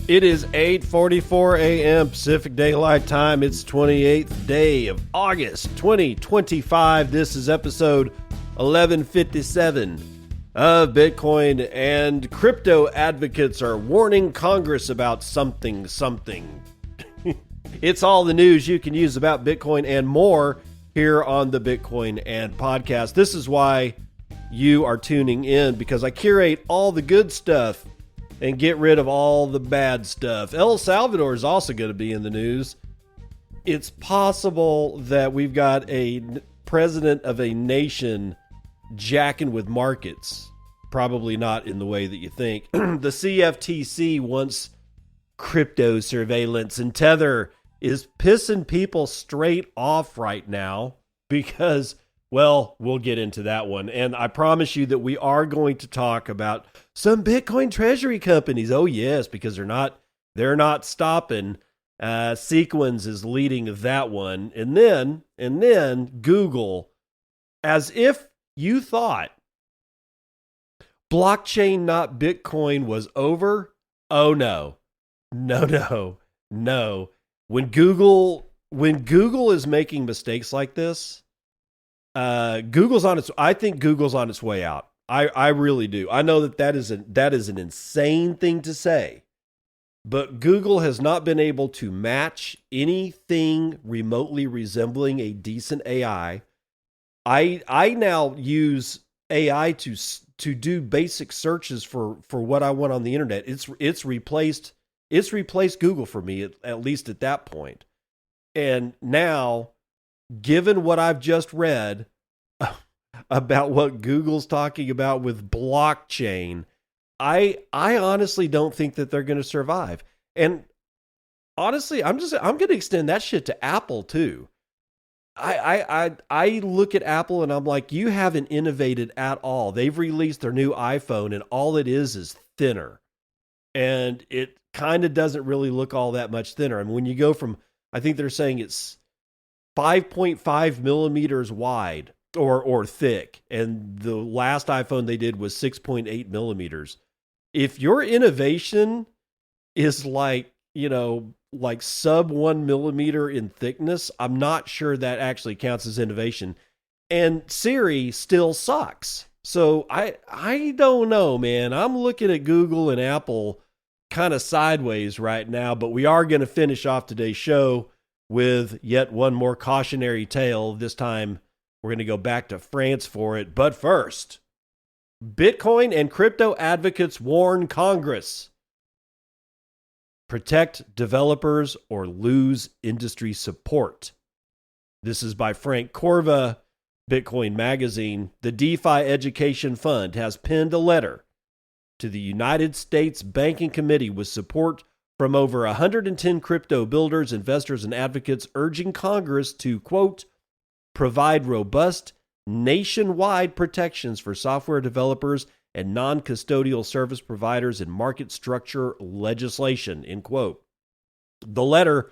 It is 8:44 a.m. Pacific Daylight Time. It's 28th day of August 2025. This is episode 1157 of Bitcoin, and crypto advocates are warning Congress about something. It's all the news you can use about Bitcoin and more here on the Bitcoin and podcast. This is why you are tuning in, because I curate all the good stuff and get rid of all the bad stuff. El Salvador is also going to be in the news. It's possible that we've got a president of a nation jacking with markets. Probably not in the way that you think. The CFTC wants crypto surveillance, and Tether is pissing people straight off right now because, well, we'll get into that one. And I promise you that we are going to talk about some Bitcoin treasury companies. Oh yes, because they're not stopping. Sequans is leading that one. And then Google, as if you thought blockchain, not Bitcoin, was over. Oh no. When Google is making mistakes like this, I think Google's on its way out. I really do. I know that is an insane thing to say, but Google has not been able to match anything remotely resembling a decent AI. I now use AI to do basic searches for what I want on the internet. It's replaced Google for me, at least at that point. And now, given what I've just read about what Google's talking about with blockchain, I honestly don't think that they're going to survive. And honestly, I'm going to extend that shit to Apple too. I look at Apple and I'm like, you haven't innovated at all. They've released their new iPhone and all it is thinner. And it kind of doesn't really look all that much thinner. I mean, when you go from, I think they're saying it's 5.5 millimeters wide or thick, and the last iPhone they did was 6.8 millimeters. If your innovation is like sub 1 millimeter in thickness, I'm not sure that actually counts as innovation. And Siri still sucks. So I don't know, man. I'm looking at Google and Apple kind of sideways right now, but we are going to finish off today's show with yet one more cautionary tale. This time we're going to go back to France for it. But first, Bitcoin and crypto advocates warn Congress. Protect developers or lose industry support. This is by Frank Corva, Bitcoin Magazine. The DeFi Education Fund has penned a letter to the United States Banking Committee with support from over 110 crypto builders, investors, and advocates, urging Congress to, quote, provide robust nationwide protections for software developers and non-custodial service providers in market structure legislation, end quote. The letter,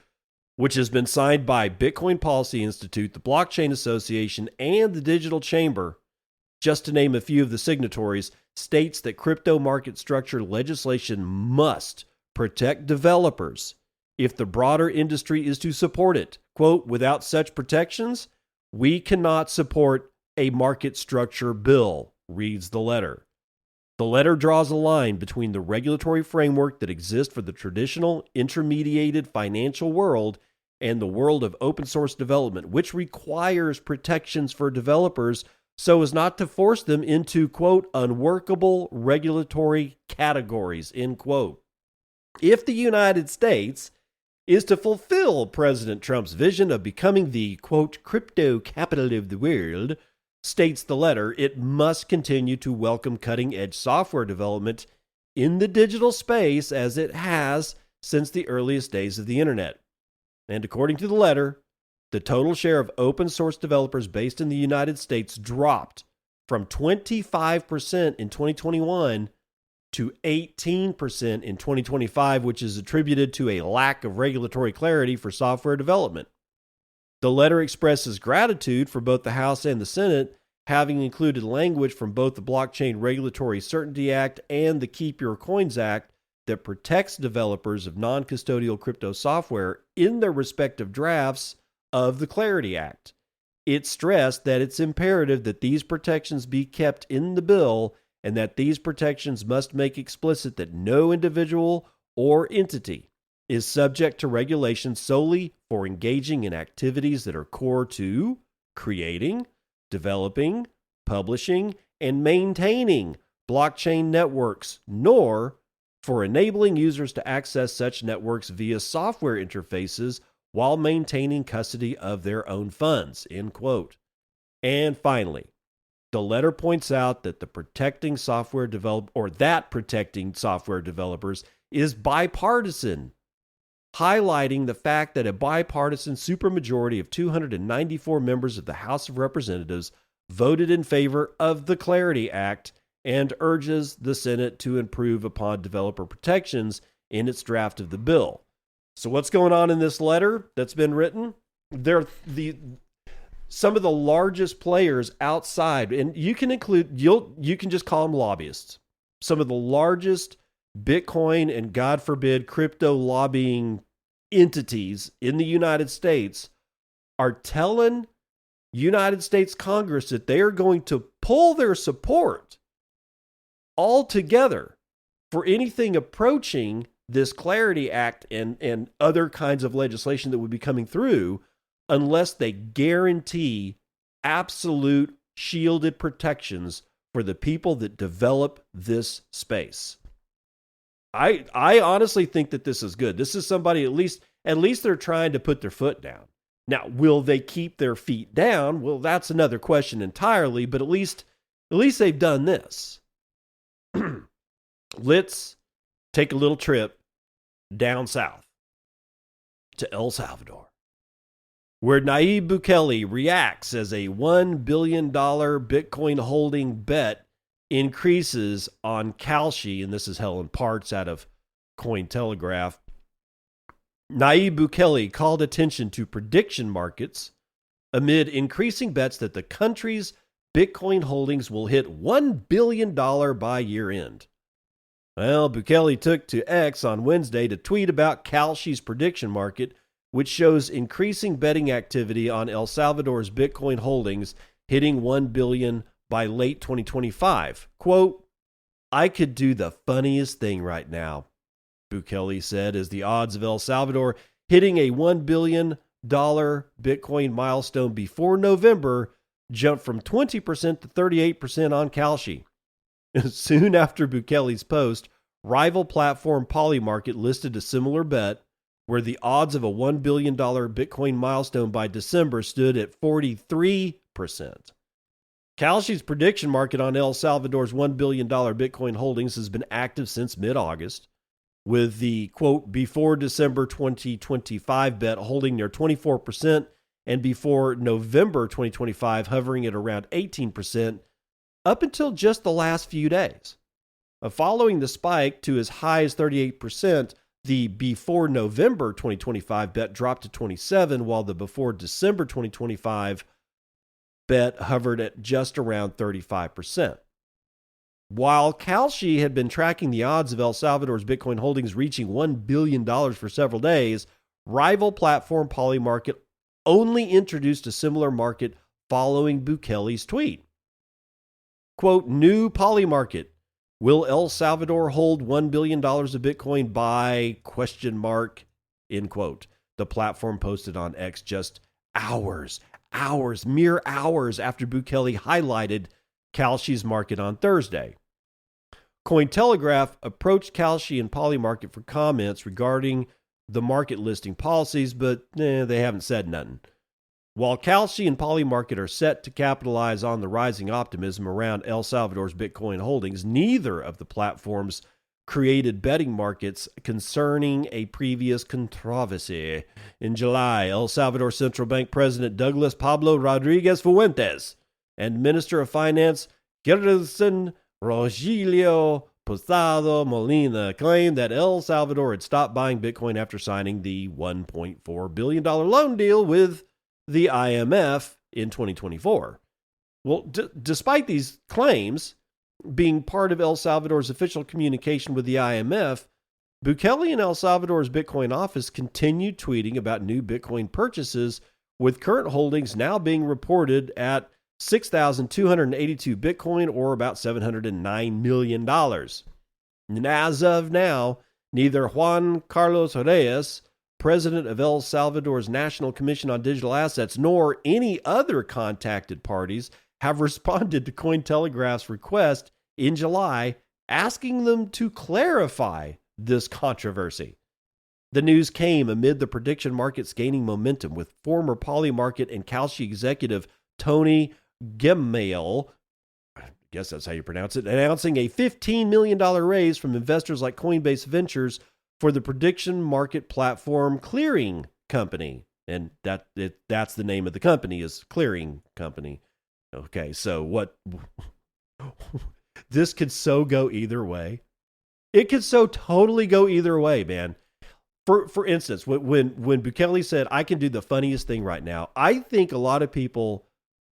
which has been signed by Bitcoin Policy Institute, the Blockchain Association, and the Digital Chamber, just to name a few of the signatories, states that crypto market structure legislation must protect developers if the broader industry is to support it. Quote, without such protections, we cannot support a market structure bill, reads the letter. The letter draws a line between the regulatory framework that exists for the traditional intermediated financial world and the world of open source development, which requires protections for developers so as not to force them into, quote, unworkable regulatory categories, end quote. If the United States is to fulfill President Trump's vision of becoming the, quote, crypto capital of the world, states the letter, it must continue to welcome cutting-edge software development in the digital space as it has since the earliest days of the internet. And according to the letter, the total share of open source developers based in the United States dropped from 25% in 2021 to 18% in 2025, which is attributed to a lack of regulatory clarity for software development. The letter expresses gratitude for both the House and the Senate, having included language from both the Blockchain Regulatory Certainty Act and the Keep Your Coins Act that protects developers of non-custodial crypto software in their respective drafts of the Clarity Act. It stressed that it's imperative that these protections be kept in the bill and that these protections must make explicit that no individual or entity is subject to regulation solely for engaging in activities that are core to creating, developing, publishing, and maintaining blockchain networks, nor for enabling users to access such networks via software interfaces while maintaining custody of their own funds, end quote. And finally, the letter points out that protecting software developers is bipartisan, highlighting the fact that a bipartisan supermajority of 294 members of the House of Representatives voted in favor of the Clarity Act and urges the Senate to improve upon developer protections in its draft of the bill. So what's going on in this letter that's been written? They're some of the largest players outside, and you can include, you can just call them lobbyists. Some of the largest Bitcoin and, God forbid, crypto lobbying entities in the United States are telling United States Congress that they are going to pull their support altogether for anything approaching this Clarity Act and other kinds of legislation that would be coming through unless they guarantee absolute shielded protections for the people that develop this space. I honestly think that this is good. This is somebody, at least they're trying to put their foot down. Now, will they keep their feet down? Well, that's another question entirely, but at least they've done this. Let's take a little trip down south to El Salvador, where Nayib Bukele reacts as a $1 billion Bitcoin holding bet increases on Kalshi, and this is held in parts out of Cointelegraph. Nayib Bukele called attention to prediction markets amid increasing bets that the country's Bitcoin holdings will hit $1 billion by year end. Well, Bukele took to X on Wednesday to tweet about Kalshi's prediction market, which shows increasing betting activity on El Salvador's Bitcoin holdings hitting $1 billion by late 2025. Quote, "I could do the funniest thing right now," Bukele said, as the odds of El Salvador hitting a $1 billion Bitcoin milestone before November jumped from 20% to 38% on Kalshi. Soon after Bukele's post, rival platform Polymarket listed a similar bet where the odds of a $1 billion Bitcoin milestone by December stood at 43%. Kalshi's prediction market on El Salvador's $1 billion Bitcoin holdings has been active since mid-August, with the, quote, before December 2025 bet holding near 24% and before November 2025 hovering at around 18%, up until just the last few days. Following the spike to as high as 38%, the before November 2025 bet dropped to 27%, while the before December 2025 bet hovered at just around 35%. While Kalshi had been tracking the odds of El Salvador's Bitcoin holdings reaching $1 billion for several days, rival platform Polymarket only introduced a similar market following Bukele's tweet. Quote, "New Polymarket. Will El Salvador hold $1 billion of Bitcoin by ? End quote. The platform posted on X just mere hours after Bukele highlighted Kalshi's market on Thursday. Cointelegraph approached Kalshi and Polymarket for comments regarding the market listing policies, but they haven't said nothing. While Kalshi and Polymarket are set to capitalize on the rising optimism around El Salvador's Bitcoin holdings, neither of the platforms created betting markets concerning a previous controversy. In July, El Salvador Central Bank President Douglas Pablo Rodriguez Fuentes and Minister of Finance Gerson Rogelio Posado Molina claimed that El Salvador had stopped buying Bitcoin after signing the $1.4 billion loan deal with the IMF in 2024. Well, despite these claims being part of El Salvador's official communication with the IMF, Bukele in El Salvador's Bitcoin office continued tweeting about new Bitcoin purchases, with current holdings now being reported at 6,282 Bitcoin, or about $709 million. And as of now, neither Juan Carlos Reyes, president of El Salvador's National Commission on Digital Assets, nor any other contacted parties have responded to Cointelegraph's request in July, asking them to clarify this controversy. The news came amid the prediction markets gaining momentum, with former Polymarket and Kalshi executive Tony Gemail, I guess that's how you pronounce it, announcing a $15 million raise from investors like Coinbase Ventures for the prediction market platform Clearing Company. And that's the name of the company, is Clearing Company. Okay, so what? This could so go either way. It could so totally go either way, man. For instance, when Bukele said, I can do the funniest thing right now, I think a lot of people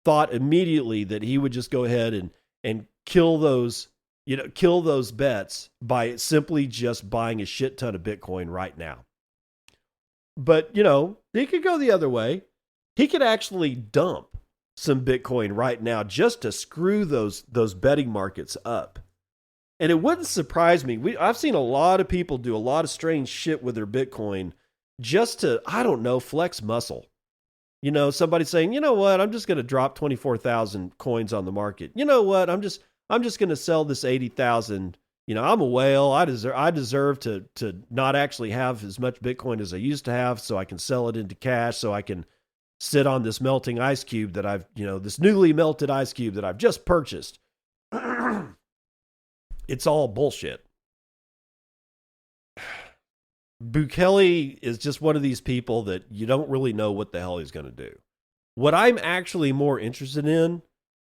thought immediately that he would just go ahead and kill those bets by simply just buying a shit ton of Bitcoin right now. But, he could go the other way. He could actually dump some Bitcoin right now just to screw those betting markets up. And it wouldn't surprise me. I've seen a lot of people do a lot of strange shit with their Bitcoin just to, I don't know, flex muscle. Somebody saying, you know what, I'm just going to drop 24,000 coins on the market. You know what, I'm just going to sell this 80,000. I'm a whale. I deserve to not actually have as much Bitcoin as I used to have, so I can sell it into cash, so I can sit on this melting ice cube that this newly melted ice cube that I've just purchased. It's all bullshit. Bukele is just one of these people that you don't really know what the hell he's going to do. What I'm actually more interested in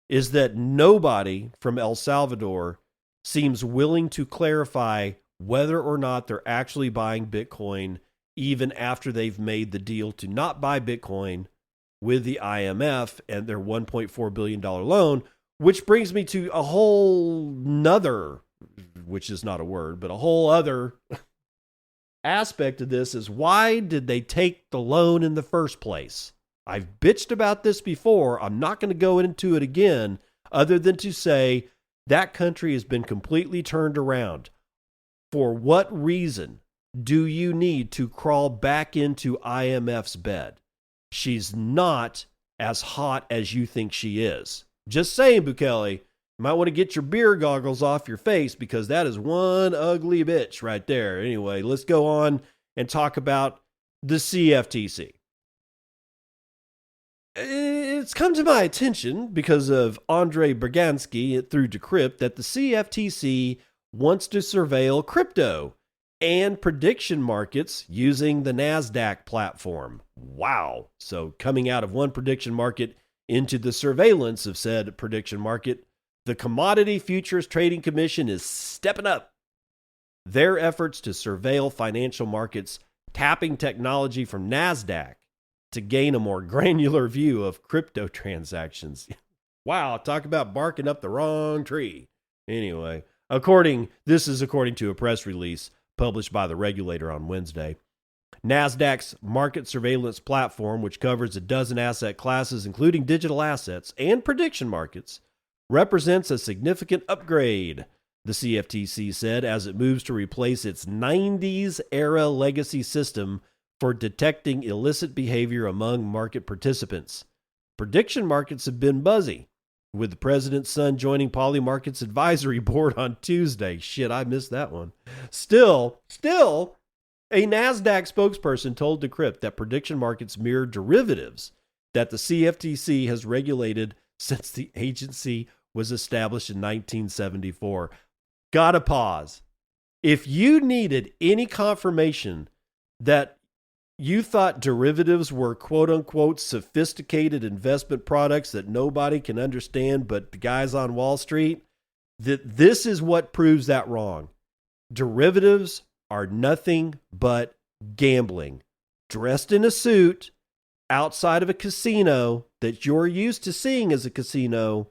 is that nobody from El Salvador seems willing to clarify whether or not they're actually buying Bitcoin, even after they've made the deal to not buy Bitcoin with the IMF and their $1.4 billion loan, which brings me to a whole nother, which is not a word, but a whole other aspect of this is, why did they take the loan in the first place? I've bitched about this before. I'm not going to go into it again, other than to say that country has been completely turned around. For what reason do you need to crawl back into IMF's bed? She's not as hot as you think she is. Just saying, Bukele, you might want to get your beer goggles off your face, because that is one ugly bitch right there. Anyway, let's go on and talk about the CFTC. It's come to my attention because of Andrei Bergansky through Decrypt that the CFTC wants to surveil crypto and prediction markets using the NASDAQ platform. Wow. So coming out of one prediction market into the surveillance of said prediction market, the Commodity Futures Trading Commission is stepping up their efforts to surveil financial markets, tapping technology from NASDAQ to gain a more granular view of crypto transactions. Wow, talk about barking up the wrong tree. Anyway, this is according to a press release published by the regulator on Wednesday. NASDAQ's market surveillance platform, which covers a dozen asset classes, including digital assets and prediction markets, represents a significant upgrade, the CFTC said, as it moves to replace its 90s-era legacy system for detecting illicit behavior among market participants. Prediction markets have been buzzy, with the president's son joining Polymarket's advisory board on Tuesday. Shit, I missed that one. Still, a NASDAQ spokesperson told Decrypt that prediction markets mirror derivatives that the CFTC has regulated since the agency was established in 1974. Gotta pause. If you needed any confirmation that you thought derivatives were quote-unquote sophisticated investment products that nobody can understand but the guys on Wall Street, this is what proves that wrong. Derivatives are nothing but gambling, dressed in a suit outside of a casino that you're used to seeing as a casino,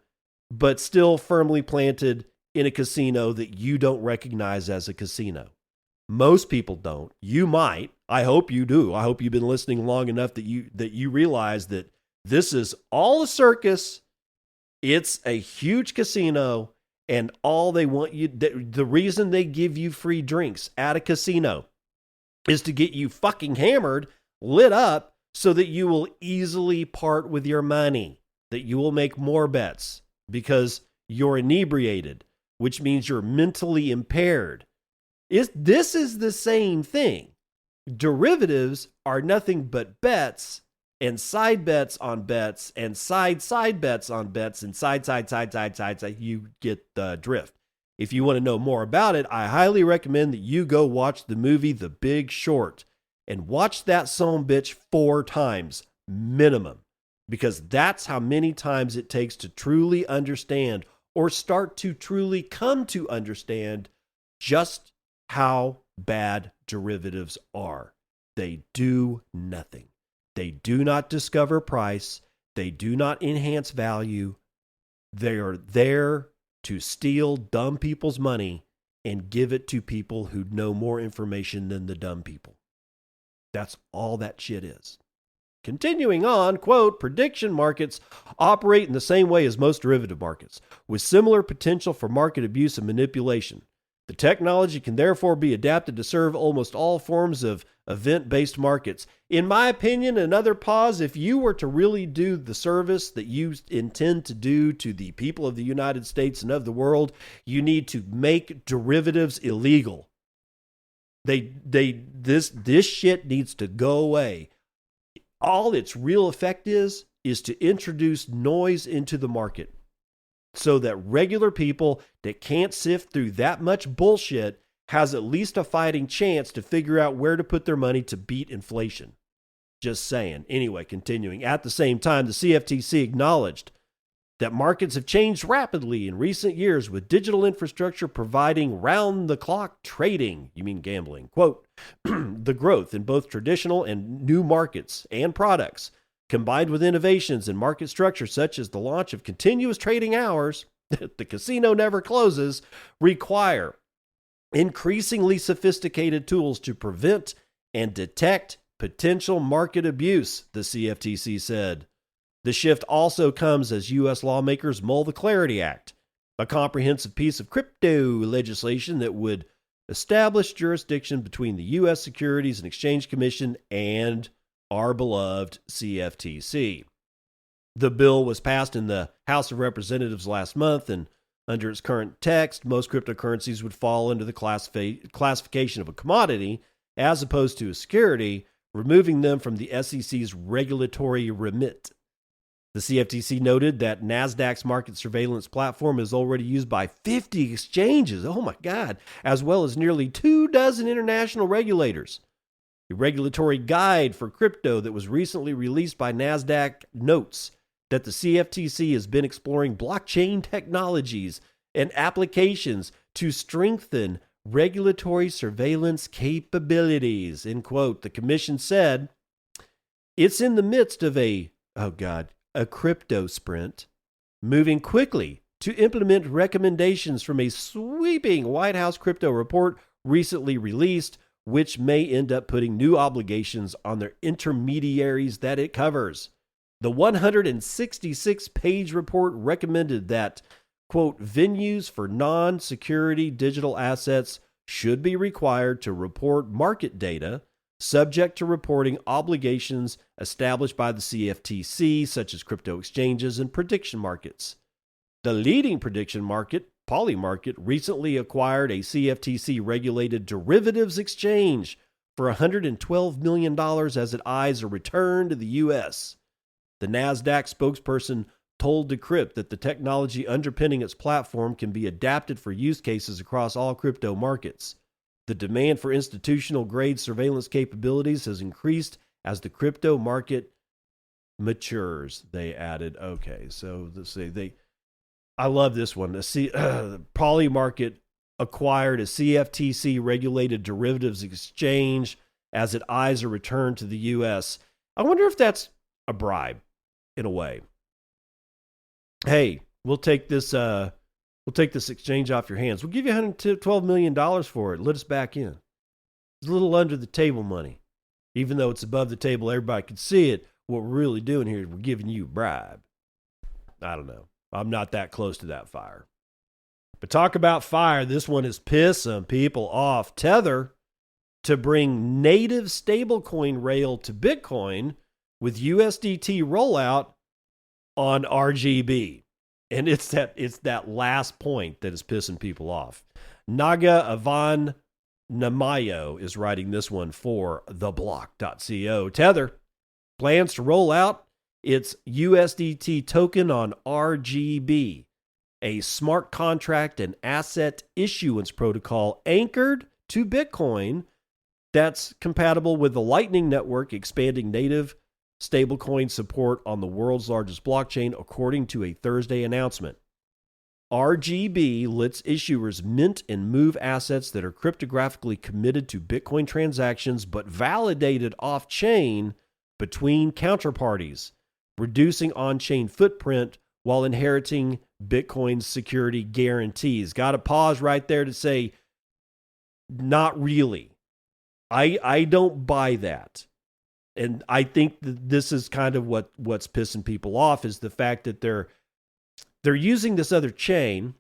but still firmly planted in a casino that you don't recognize as a casino. Most people don't. You might. I hope you do. I hope you've been listening long enough that you realize that this is all a circus. It's a huge casino, and all they want you, the reason they give you free drinks at a casino is to get you fucking hammered, lit up, so that you will easily part with your money, that you will make more bets because you're inebriated, which means you're mentally impaired. This is the same thing. Derivatives are nothing but bets and side bets on bets and side bets on bets and side. You get the drift. If you want to know more about it, I highly recommend that you go watch the movie The Big Short and watch that son bitch 4 times minimum, because that's how many times it takes to truly understand or start to truly come to understand just how bad derivatives are. They do nothing. They do not discover price. They do not enhance value. They are there to steal dumb people's money and give it to people who know more information than the dumb people. That's all that shit is. Continuing on, quote, prediction markets operate in the same way as most derivative markets, with similar potential for market abuse and manipulation. The technology can therefore be adapted to serve almost all forms of event-based markets. In my opinion, another pause, if you were to really do the service that you intend to do to the people of the United States and of the world, you need to make derivatives illegal. This shit needs to go away. All its real effect is to introduce noise into the market, so that regular people that can't sift through that much bullshit has at least a fighting chance to figure out where to put their money to beat inflation. Just saying. Anyway, continuing. At the same time, the CFTC acknowledged that markets have changed rapidly in recent years, with digital infrastructure providing round-the-clock trading, you mean gambling, quote, the growth in both traditional and new markets and products, combined with innovations in market structure such as the launch of continuous trading hours, the casino never closes, require increasingly sophisticated tools to prevent and detect potential market abuse, the CFTC said. The shift also comes as U.S. lawmakers mull the Clarity Act, a comprehensive piece of crypto legislation that would establish jurisdiction between the U.S. Securities and Exchange Commission and our beloved CFTC. The bill was passed in the House of Representatives last month, and under its current text, most cryptocurrencies would fall into the classification of a commodity as opposed to a security, removing them from the SEC's regulatory remit. The CFTC noted that NASDAQ's market surveillance platform is already used by 50 exchanges, oh my God, as well as nearly 24 international regulators. A regulatory guide for crypto that was recently released by NASDAQ notes that the CFTC has been exploring blockchain technologies and applications to strengthen regulatory surveillance capabilities, end quote. The commission said it's in the midst of a crypto sprint, moving quickly to implement recommendations from a sweeping White House crypto report recently released, which may end up putting new obligations on their intermediaries that it covers. The 166-page report recommended that, quote, venues for non-security digital assets should be required to report market data subject to reporting obligations established by the CFTC, such as crypto exchanges and prediction markets. The leading prediction market, Polymarket, recently acquired a CFTC-regulated derivatives exchange for $112 million as it eyes a return to the U.S. The NASDAQ spokesperson told Decrypt that the technology underpinning its platform can be adapted for use cases across all crypto markets. The demand for institutional-grade surveillance capabilities has increased as the crypto market matures, they added. Okay, so let's see. I love this one. Polymarket acquired a CFTC-regulated derivatives exchange as it eyes a return to the U.S. I wonder if that's a bribe, in a way. Hey, we'll take this exchange off your hands. We'll give you $112 million for it. Let us back in. It's a little under the table money. Even though it's above the table, everybody can see it. What we're really doing here is we're giving you a bribe. I don't know. I'm not that close to that fire. But talk about fire. This one is pissing people off. Tether to bring native stablecoin rail to Bitcoin with USDT rollout on RGB. And it's that last point that is pissing people off. Naga Avan Namayo is writing this one for theblock.co. Tether plans to roll out its USDT token on RGB, a smart contract and asset issuance protocol anchored to Bitcoin that's compatible with the Lightning Network, expanding native stablecoin support on the world's largest blockchain, according to a Thursday announcement. RGB lets issuers mint and move assets that are cryptographically committed to Bitcoin transactions but validated off-chain between counterparties, reducing on-chain footprint while inheriting Bitcoin's security guarantees. Got to pause right there to say, not really. I don't buy that. And I think that this is kind of what's pissing people off, is the fact that they're using this other chain,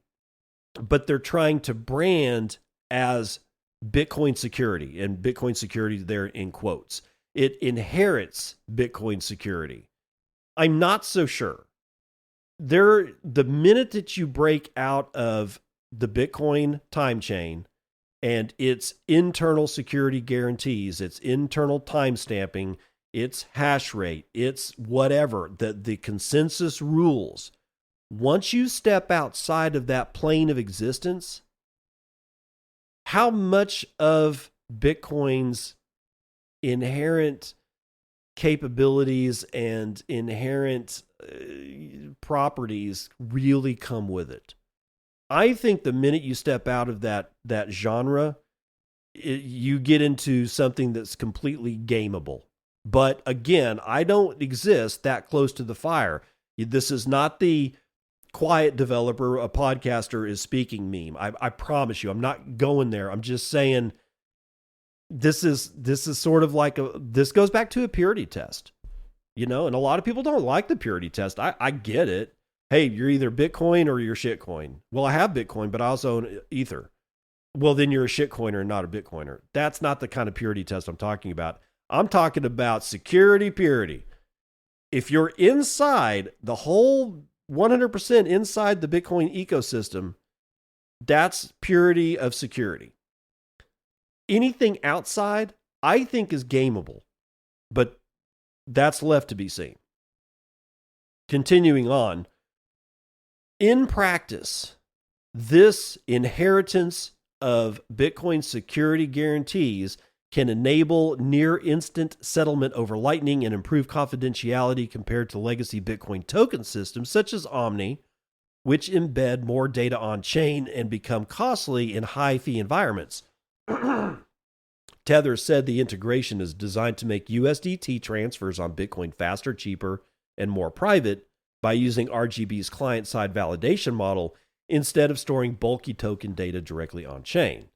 but they're trying to brand as Bitcoin security, and Bitcoin security there in quotes. It inherits Bitcoin security. I'm not so sure. The minute that you break out of the Bitcoin time chain and its internal security guarantees, its internal timestamping, its hash rate, its whatever, the consensus rules, once you step outside of that plane of existence, how much of Bitcoin's inherent capabilities and inherent properties really come with it? I think the minute you step out of that genre, you get into something that's completely gameable. But again, I don't exist that close to the fire. This is not the quiet developer, a podcaster is speaking meme. I promise you, I'm not going there. I'm just saying this is sort of like this goes back to a purity test, and a lot of people don't like the purity test. I get it. Hey, you're either Bitcoin or you're shitcoin. Well, I have Bitcoin, but I also own Ether. Well, then you're a shitcoiner, not a Bitcoiner. That's not the kind of purity test I'm talking about. I'm talking about security purity. If you're inside the whole 100% inside the Bitcoin ecosystem, that's purity of security. Anything outside, I think, is gameable, but that's left to be seen. Continuing on, in practice, this inheritance of Bitcoin security guarantees can enable near instant settlement over Lightning and improve confidentiality compared to legacy Bitcoin token systems such as Omni, which embed more data on chain and become costly in high fee environments. Tether said the integration is designed to make USDT transfers on Bitcoin faster, cheaper, and more private by using RGB's client-side validation model instead of storing bulky token data directly on chain.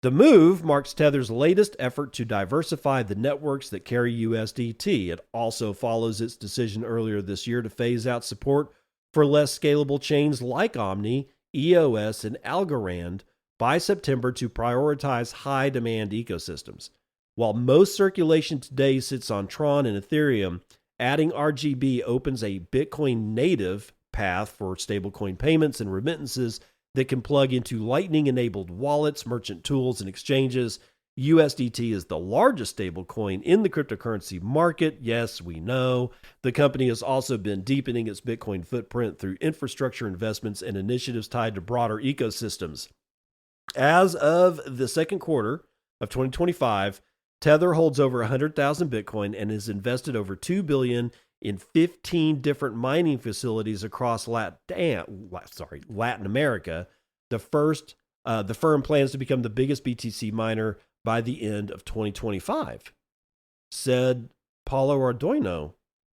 The move marks Tether's latest effort to diversify the networks that carry USDT. It also follows its decision earlier this year to phase out support for less scalable chains like Omni, EOS, and Algorand by September to prioritize high-demand ecosystems. While most circulation today sits on Tron and Ethereum, adding RGB opens a Bitcoin-native path for stablecoin payments and remittances that can plug into Lightning-enabled wallets, merchant tools, and exchanges. USDT is the largest stablecoin in the cryptocurrency market. Yes, we know. The company has also been deepening its Bitcoin footprint through infrastructure investments and initiatives tied to broader ecosystems. As of the second quarter of 2025, Tether holds over 100,000 Bitcoin and has invested over $2 billion in 15 different mining facilities across Latin America. The firm plans to become the biggest BTC miner by the end of 2025, said Paulo Ardoino.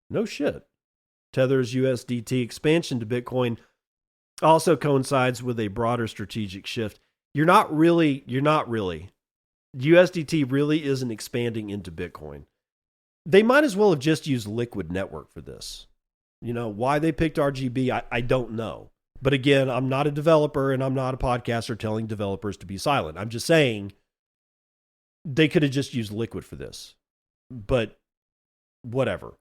No shit. Tether's USDT expansion to Bitcoin also coincides with a broader strategic shift. You're not really USDT really isn't expanding into Bitcoin. They might as well have just used Liquid Network for this. Why they picked RGB, I don't know. But again, I'm not a developer and I'm not a podcaster telling developers to be silent. I'm just saying they could have just used Liquid for this. But whatever.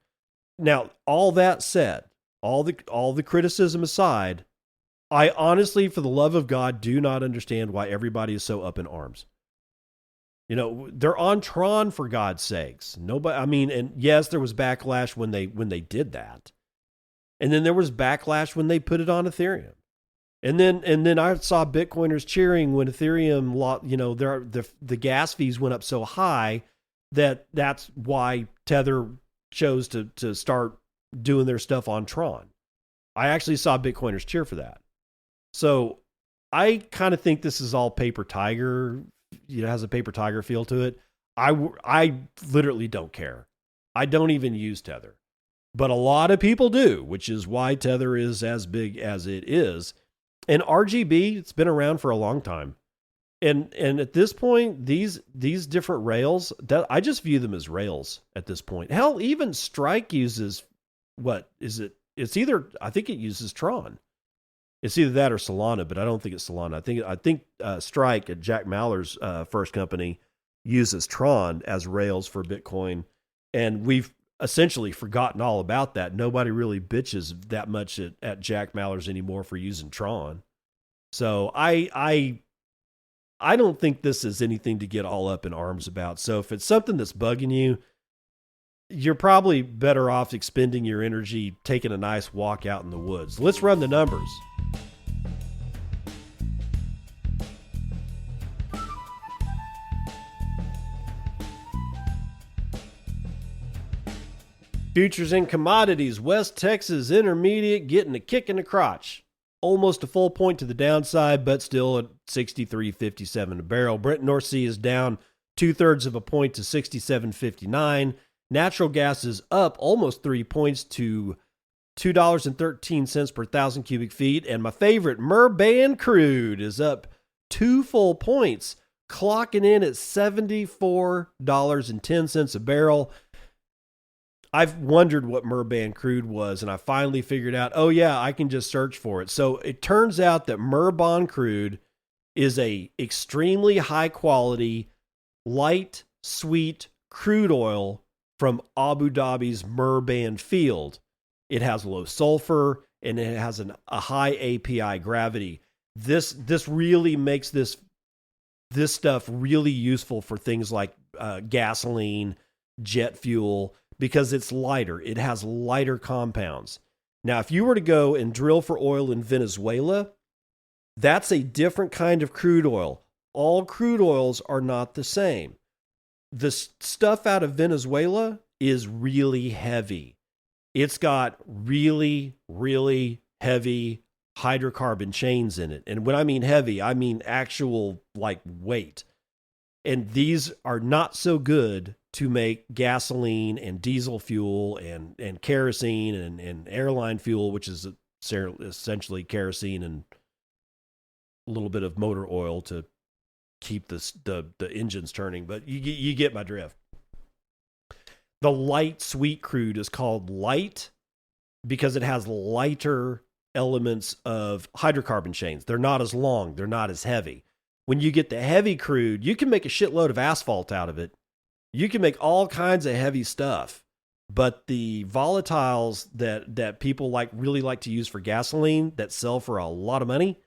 Now, all that said, all the criticism aside, I honestly, for the love of God, do not understand why everybody is so up in arms. They're on Tron, for God's sakes. Nobody, and yes, there was backlash when they did that. And then there was backlash when they put it on Ethereum. And then I saw Bitcoiners cheering when Ethereum, the gas fees went up so high that's why Tether chose to start doing their stuff on Tron. I actually saw Bitcoiners cheer for that. So I kind of think this is all paper tiger. Has a paper tiger feel to it. I literally don't care. I don't even use Tether. But a lot of people do, which is why Tether is as big as it is. And RGB, it's been around for a long time. And at this point, these different rails, that I just view them as rails at this point. Hell, even Strike uses, what is it? It's either, I think it uses Tron. It's either that or Solana, but I don't think it's Solana. I think Strike, at Jack Maller's first company, uses Tron as rails for Bitcoin. And we've essentially forgotten all about that. Nobody really bitches that much at Jack Maller's anymore for using Tron. So I don't think this is anything to get all up in arms about. So if it's something that's bugging you, you're probably better off expending your energy taking a nice walk out in the woods. Let's run the numbers. Futures and commodities, West Texas Intermediate getting a kick in the crotch. Almost a full point to the downside, but still at 63.57 a barrel. Brent North Sea is down 2/3 of a point to 67.59. Natural gas is up almost 3 points to $2.13 per thousand cubic feet. And my favorite, Murban crude, is up 2 full points, clocking in at $74.10 a barrel. I've wondered what Murban crude was, and I finally figured out, oh yeah, I can just search for it. So it turns out that Murban crude is a extremely high quality, light, sweet crude oil from Abu Dhabi's Murban field. It has low sulfur and it has a high API gravity. This really makes this stuff really useful for things like gasoline, jet fuel, because it's lighter. It has lighter compounds. Now, if you were to go and drill for oil in Venezuela, that's a different kind of crude oil. All crude oils are not the same. The stuff out of Venezuela is really heavy. It's got really, really heavy hydrocarbon chains in it. And when I mean heavy, I mean actual like weight. And these are not so good to make gasoline and diesel fuel and kerosene and airline fuel, which is essentially kerosene and a little bit of motor oil to keep the engines turning. But you get my drift. The light sweet crude is called light because it has lighter elements of hydrocarbon chains. They're not as long. They're not as heavy. When you get the heavy crude, you can make a shitload of asphalt out of it. You can make all kinds of heavy stuff, but the volatiles that people really like to use for gasoline that sell for a lot of money,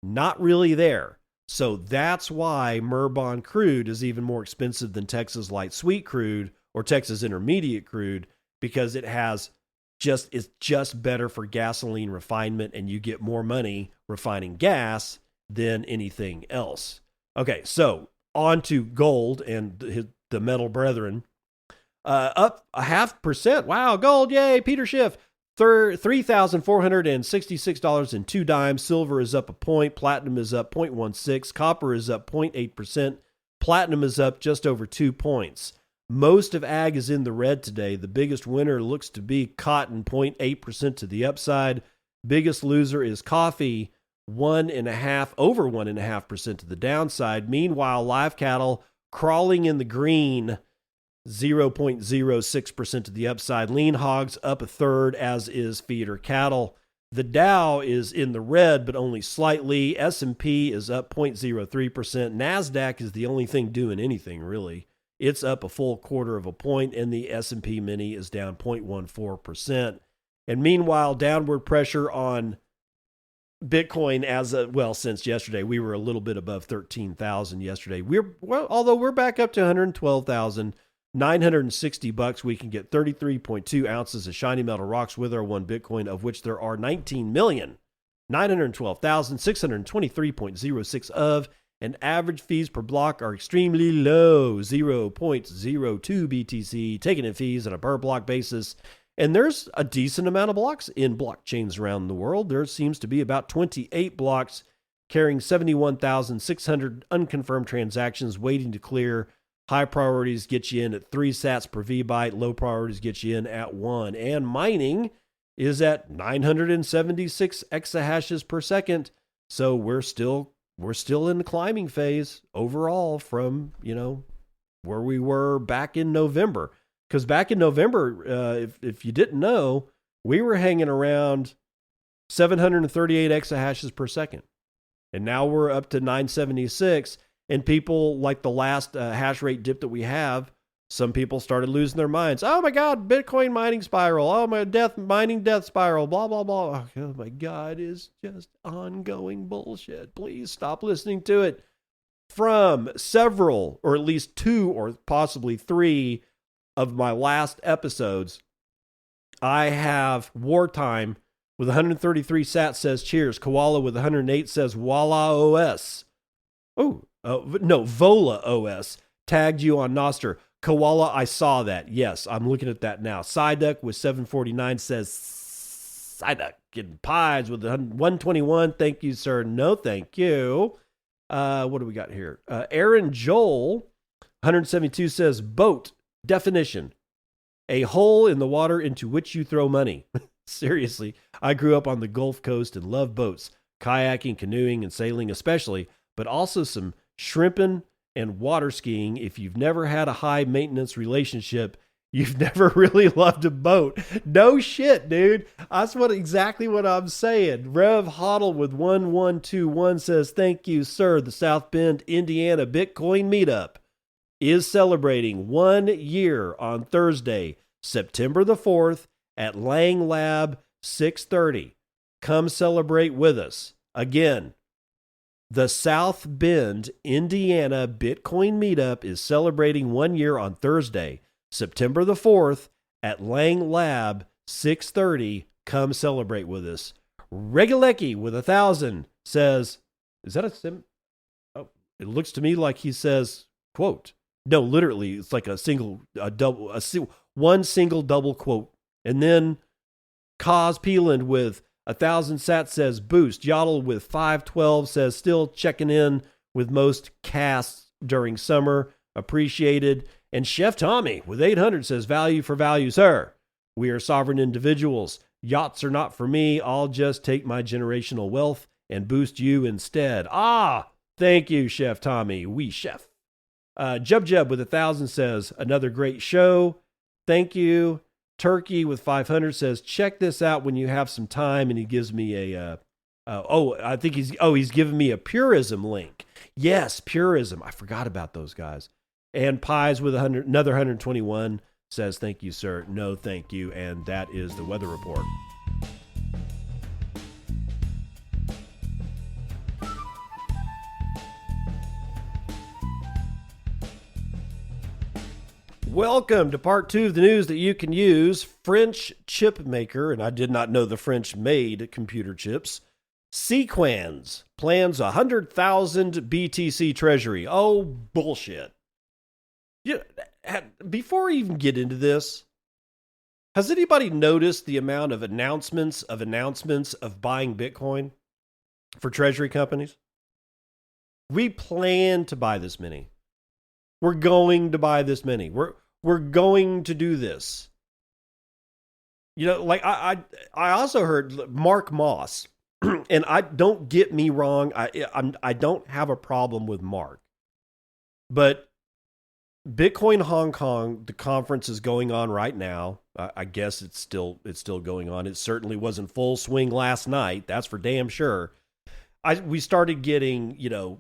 not really there. So that's why Murban crude is even more expensive than Texas light sweet crude or Texas intermediate crude, because it's just better for gasoline refinement, and you get more money refining gas than anything else. Okay, so on to gold and the metal brethren, up 0.5%. Wow, gold, yay, Peter Schiff. $3,466.02. Silver is up a point. Platinum is up 0.16. Copper is up 0.8%. Platinum is up just over 2 points. Most of ag is in the red today. The biggest winner looks to be cotton, 0.8% to the upside. Biggest loser is coffee, over 1.5% to the downside. Meanwhile, live cattle, crawling in the green, 0.06% to the upside. Lean hogs up a third, as is feeder cattle. The Dow is in the red, but only slightly. S&P is up 0.03%. NASDAQ is the only thing doing anything, really. It's up a full quarter of a point, and the S&P Mini is down 0.14%. And meanwhile, downward pressure on Bitcoin since yesterday. We were a little bit above 13,000 yesterday. Although we're back up to 112,960 bucks. We can get 33.2 ounces of shiny metal rocks with our one Bitcoin, of which there are 19,912,623.06 of, and average fees per block are extremely low, 0.02 BTC, taken in fees on a per block basis. And there's a decent amount of blocks in blockchains around the world. There seems to be about 28 blocks carrying 71,600 unconfirmed transactions waiting to clear. High priorities get you in at 3 sats per VByte. Low priorities get you in at 1. And mining is at 976 exahashes per second. So we're still in the climbing phase overall from, where we were back in November. Because back in November, if you didn't know, we were hanging around 738 exahashes per second. And now we're up to 976. And people, like the last hash rate dip that we have, some people started losing their minds. Oh my God, Bitcoin mining spiral. Oh my mining death spiral, blah, blah, blah. Oh my God, it's just ongoing bullshit. Please stop listening to it. From several, or at least 2 or possibly 3 of my last episodes, I have Wartime with 133 sats says cheers. Koala with 108 says Walla OS. Vola OS tagged you on Nostr. Koala, I saw that. Yes, I'm looking at that now. Psyduck with 749 says Psyduck. Getting pies with 121. Thank you, sir. No, thank you. What do we got here? Aaron Joel, 172 says boat. Definition: a hole in the water into which you throw money. Seriously, I grew up on the Gulf Coast and love boats, kayaking, canoeing, and sailing especially, but also some shrimping and water skiing. If you've never had a high maintenance relationship, you've never really loved a boat. No shit, dude. That's exactly what I'm saying. Rev Hoddle with 1121 says, thank you, sir. The South Bend, Indiana Bitcoin Meetup is celebrating 1 year on Thursday, September the 4th at Lang Lab, 6:30. Come celebrate with us. Again, the South Bend, Indiana Bitcoin Meetup is celebrating 1 year on Thursday, September the 4th at Lang Lab, 6:30. Come celebrate with us. Regulecki with 1,000 says, is that a sim? Oh, it looks to me like he says, quote. No, literally, it's like one single double quote. And then Kaz Peeland with 1,000 sats says boost. Yodel with 512 says still checking in with most casts during summer. Appreciated. And Chef Tommy with 800 says value for value, sir. We are sovereign individuals. Yachts are not for me. I'll just take my generational wealth and boost you instead. Ah, thank you, Chef Tommy. Oui, chef. Jub with 1,000 says, another great show. Thank you. Turkey with 500 says, check this out when you have some time. And he gives me I think he's giving me a Purism link. Yes, Purism. I forgot about those guys. And Pies with another 121 says, thank you, sir. No, thank you. And that is the weather report. Welcome to part 2 of the news that you can use. French chip maker, and I did not know the French made computer chips, Sequans plans 100,000 BTC treasury. Oh, bullshit. Yeah, before we even get into this, has anybody noticed the amount of announcements of buying Bitcoin for treasury companies? We plan to buy this many. We're going to buy this many. We're going to do this. Like I also heard Mark Moss, and don't get me wrong, I don't have a problem with Mark, but Bitcoin Hong Kong, the conference is going on right now. I guess it's still going on. It certainly wasn't full swing last night. That's for damn sure. We started getting,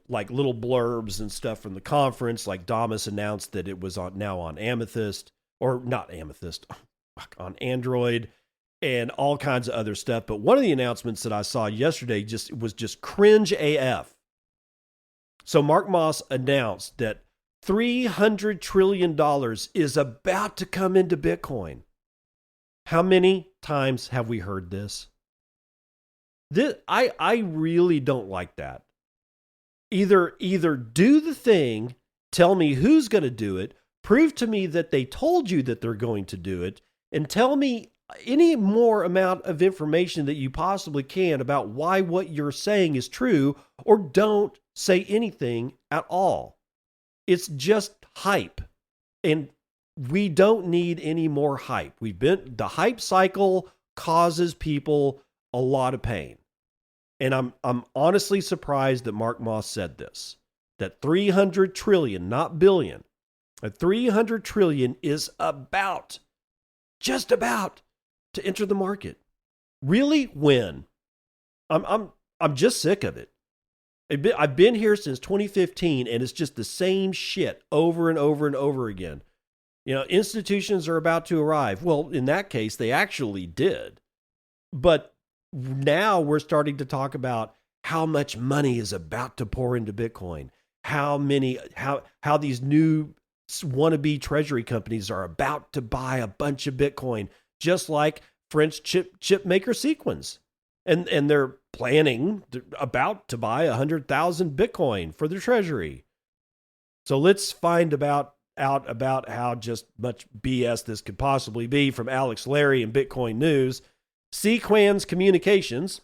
like little blurbs and stuff from the conference. Like Damas announced that it was now on Amethyst, or not Amethyst, on Android, and all kinds of other stuff. But one of the announcements that I saw yesterday was just cringe AF. So Mark Moss announced that $300 trillion is about to come into Bitcoin. How many times have we heard this? I really don't like that. Either do the thing, tell me who's going to do it, prove to me that they told you that they're going to do it, and tell me any more amount of information that you possibly can about why what you're saying is true, or don't say anything at all. It's just hype. And we don't need any more hype. The hype cycle causes people a lot of pain. And I'm honestly surprised that Mark Moss said this, that 300 trillion, not billion, that 300 trillion is just about to enter the market. Really? When? I'm just sick of it. I've been here since 2015, and it's just the same shit over and over and over again. Institutions are about to arrive. Well, in that case, they actually did. But now we're starting to talk about how much money is about to pour into Bitcoin. How these new wannabe treasury companies are about to buy a bunch of Bitcoin, just like French chip maker Sequans. And they're about to buy 100,000 Bitcoin for their treasury. So let's find out about how just much BS this could possibly be from Alex Larry and Bitcoin News. Sequans Communications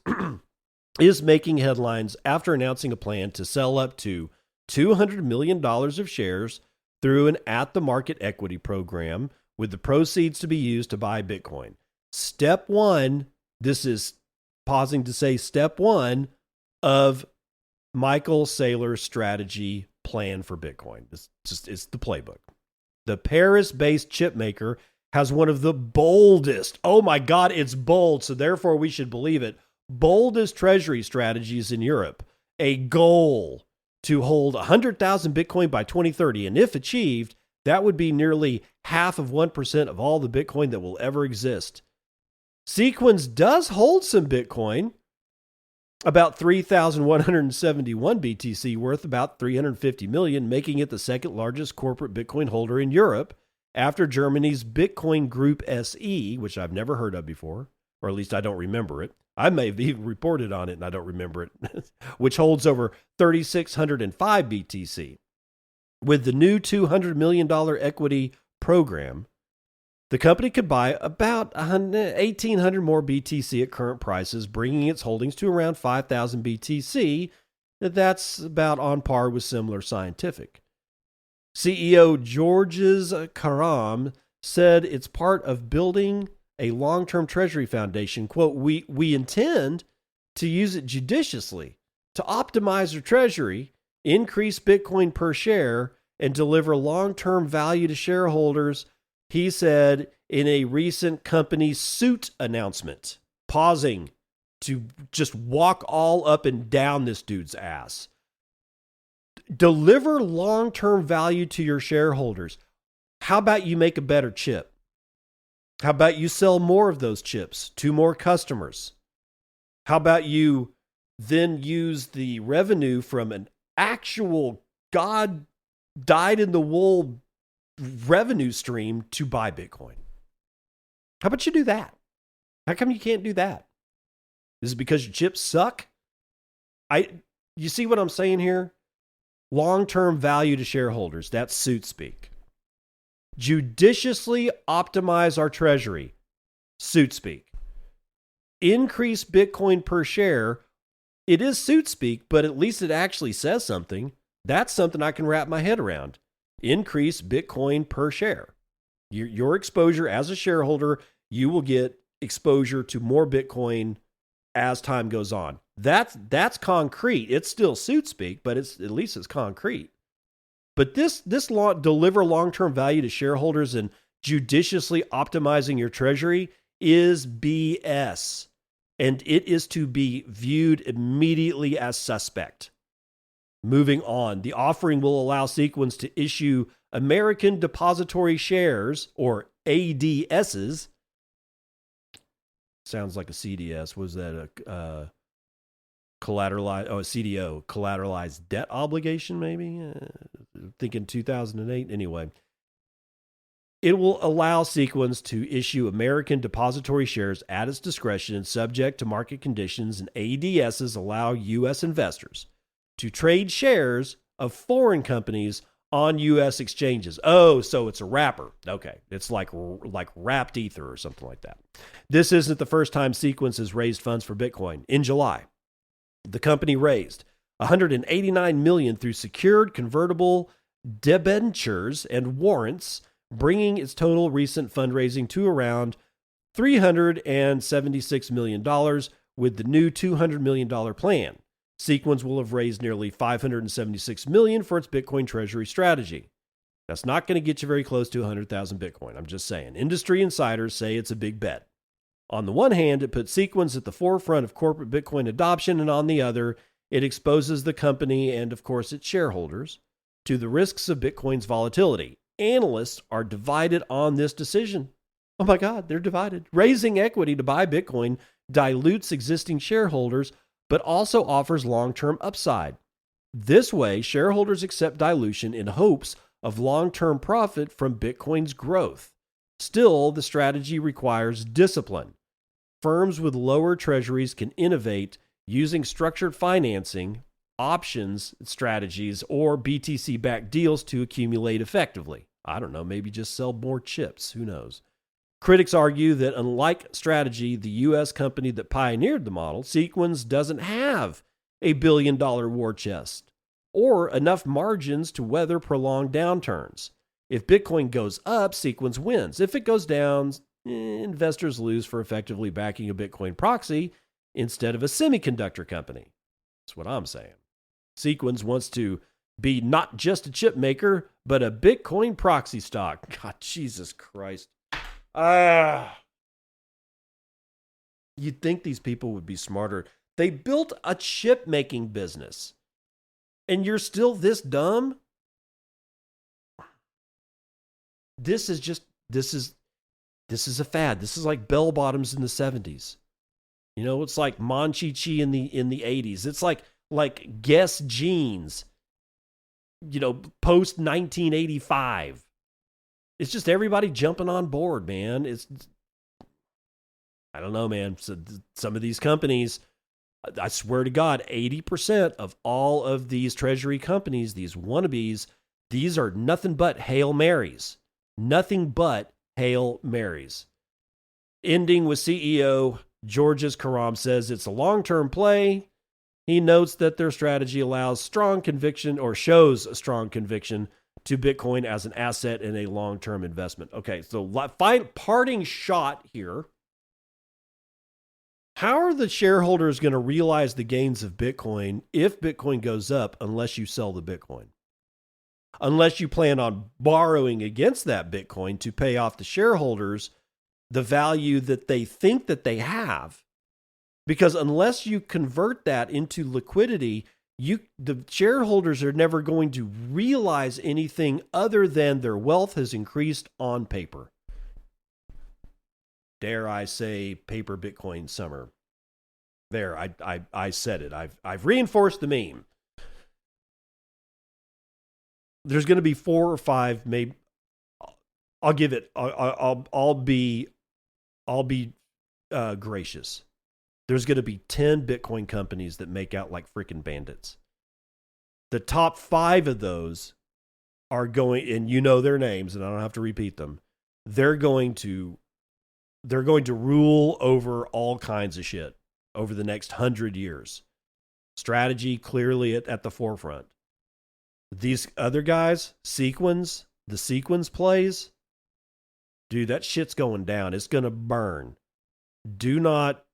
is making headlines after announcing a plan to sell up to $200 million of shares through an at-the-market equity program, with the proceeds to be used to buy Bitcoin. Step one, this is pausing to say step one of Michael Saylor's strategy plan for Bitcoin. It's the playbook. The Paris-based chip maker has one of the boldest, oh my God, it's bold, so therefore we should believe it, boldest treasury strategies in Europe. A goal to hold 100,000 Bitcoin by 2030. And if achieved, that would be nearly 0.5% of all the Bitcoin that will ever exist. Sequans does hold some Bitcoin, about 3,171 BTC, worth about 350 million, making it the second largest corporate Bitcoin holder in Europe, after Germany's Bitcoin Group SE, which I've never heard of before, or at least I don't remember it. I may have even reported on it and I don't remember it, which holds over 3,605 BTC. With the new $200 million equity program, the company could buy about 1,800 more BTC at current prices, bringing its holdings to around 5,000 BTC. That's about on par with Similar Scientific. CEO Georges Karam said it's part of building a long-term treasury foundation. Quote, we intend to use it judiciously to optimize our treasury, increase Bitcoin per share, and deliver long-term value to shareholders, he said in a recent company suit announcement, pausing to just walk all up and down this dude's ass. Deliver long-term value to your shareholders. How about you make a better chip? How about you sell more of those chips to more customers? How about you then use the revenue from an actual God dyed-in-the-wool revenue stream to buy Bitcoin? How about you do that? How come you can't do that? Is it because your chips suck? You see what I'm saying here? Long-term value to shareholders. That's suit speak. Judiciously optimize our treasury. Suit speak. Increase Bitcoin per share. It is suit speak, but at least it actually says something. That's something I can wrap my head around. Increase Bitcoin per share. Your exposure as a shareholder, you will get exposure to more Bitcoin as time goes on. That's concrete. It's still suit speak, but at least it's concrete. But this law deliver long-term value to shareholders and judiciously optimizing your treasury is BS. And it is to be viewed immediately as suspect. Moving on, the offering will allow Sequans to issue American Depository Shares, or ADSs. Sounds like a CDS. Was that a collateralized? Oh, a CDO, collateralized debt obligation, maybe? Thinking 2008. Anyway, it will allow Sequans to issue American Depository Shares at its discretion and subject to market conditions, and ADSs allow U.S. investors to trade shares of foreign companies on U.S. exchanges. Oh, so it's a wrapper. Okay, it's like wrapped ether or something like that. This isn't the first time Sequans has raised funds for Bitcoin. In July, the company raised $189 million through secured convertible debentures and warrants, bringing its total recent fundraising to around $376 million with the new $200 million plan. Sequans will have raised nearly $576 million for its Bitcoin treasury strategy. That's not going to get you very close to 100,000 Bitcoin. I'm just saying. Industry insiders say it's a big bet. On the one hand, it puts Sequans at the forefront of corporate Bitcoin adoption, and on the other, it exposes the company and, of course, its shareholders to the risks of Bitcoin's volatility. Analysts are divided on this decision. Oh my God, they're divided. Raising equity to buy Bitcoin dilutes existing shareholders, but also offers long-term upside. This way, shareholders accept dilution in hopes of long-term profit from Bitcoin's growth. Still, the strategy requires discipline. Firms with lower treasuries can innovate using structured financing, options strategies, or BTC-backed deals to accumulate effectively. I don't know, maybe just sell more chips. Who knows? Critics argue that unlike Strategy, the U.S. company that pioneered the model, Sequans doesn't have a billion-dollar war chest or enough margins to weather prolonged downturns. If Bitcoin goes up, Sequans wins. If it goes down, investors lose for effectively backing a Bitcoin proxy instead of a semiconductor company. That's what I'm saying. Sequans wants to be not just a chip maker, but a Bitcoin proxy stock. God, Jesus Christ. You'd think these people would be smarter. They built a chip making business, and you're still this dumb? This is a fad. This is like bell bottoms in the 70s. You know, it's like Monchichi in the 80s. It's like Guess jeans, you know, post 1985. It's just everybody jumping on board, man. I don't know, man. So some of these companies, I swear to God, 80% of all of these treasury companies, these wannabes, these are nothing but Hail Marys. Nothing but Hail Marys. Ending with CEO Georges Karam says it's a long-term play. He notes that their strategy allows strong conviction, or shows a strong conviction to Bitcoin as an asset and a long-term investment. Okay, so parting shot here. How are the shareholders going to realize the gains of Bitcoin if Bitcoin goes up unless you sell the Bitcoin? Unless you plan on borrowing against that Bitcoin to pay off the shareholders the value that they think that they have. Because unless you convert that into liquidity, the shareholders are never going to realize anything other than their wealth has increased on paper. Dare I say paper Bitcoin summer. There, I said it. I've reinforced the meme. There's going to be 4 or 5, maybe. I'll give it. I'll be gracious. There's going to be 10 Bitcoin companies that make out like freaking bandits. The top 5 of those are going, and you know their names, and I don't have to repeat them. They're going to rule over all kinds of shit over the next 100 years. Strategy clearly at the forefront. These other guys, Sequans, the Sequans plays, dude, that shit's going down. It's going to burn. Do not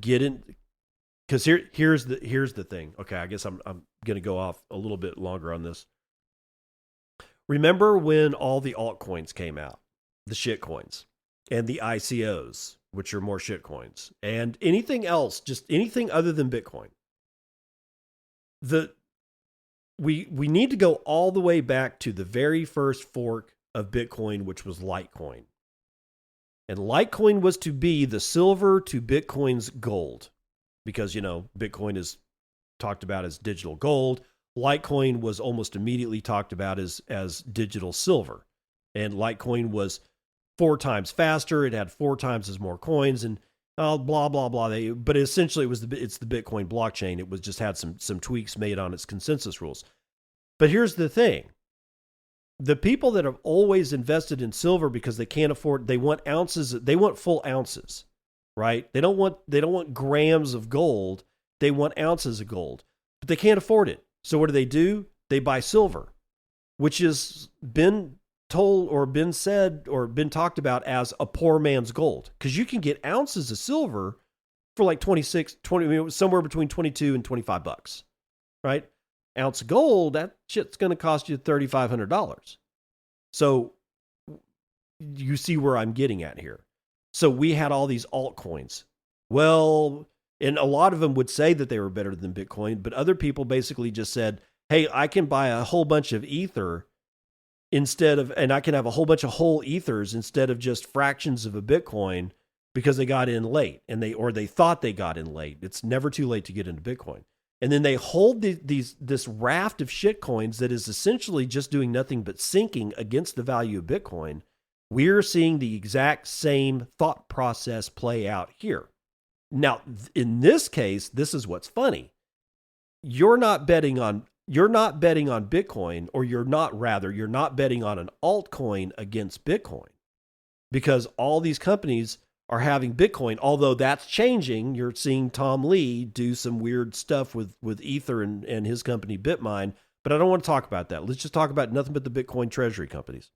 get in. because here's the thing. Okay, I guess I'm going to go off a little bit longer on this. Remember when all the altcoins came out, the shit coins, and the ICOs, which are more shit coins, and anything else, just anything other than Bitcoin. We need to go all the way back to the very first fork of Bitcoin, which was Litecoin. And Litecoin was to be the silver to Bitcoin's gold, because, Bitcoin is talked about as digital gold. Litecoin was almost immediately talked about as digital silver. And Litecoin was 4 times faster. It had 4 times as more coins and blah, blah, blah. But essentially it's the Bitcoin blockchain. It was just had some tweaks made on its consensus rules. But here's the thing. The people that have always invested in silver because they can't afford, they want ounces, they want full ounces, right? They don't want grams of gold. They want ounces of gold, but they can't afford it. So what do? They buy silver, which has been told or been said or been talked about as a poor man's gold, because you can get ounces of silver for like 20, somewhere between 22 and $25, right? Ounce of gold, that shit's going to cost you $3,500. So you see where I'm getting at here. So we had all these altcoins. Well, and a lot of them would say that they were better than Bitcoin, but other people basically just said, hey, I can buy a whole bunch of ether and I can have a whole bunch of whole ethers instead of just fractions of a Bitcoin because they got in late or they thought they got in late. It's never too late to get into Bitcoin. And then they hold this raft of shit coins that is essentially just doing nothing but sinking against the value of Bitcoin. We're seeing the exact same thought process play out here. Now, in this case, this is what's funny. You're not betting on Bitcoin, or you're not betting on an altcoin against Bitcoin, because all these companies are having Bitcoin, although that's changing. You're seeing Tom Lee do some weird stuff with Ether and his company Bitmine, but I don't want to talk about that. Let's just talk about nothing but the Bitcoin treasury companies.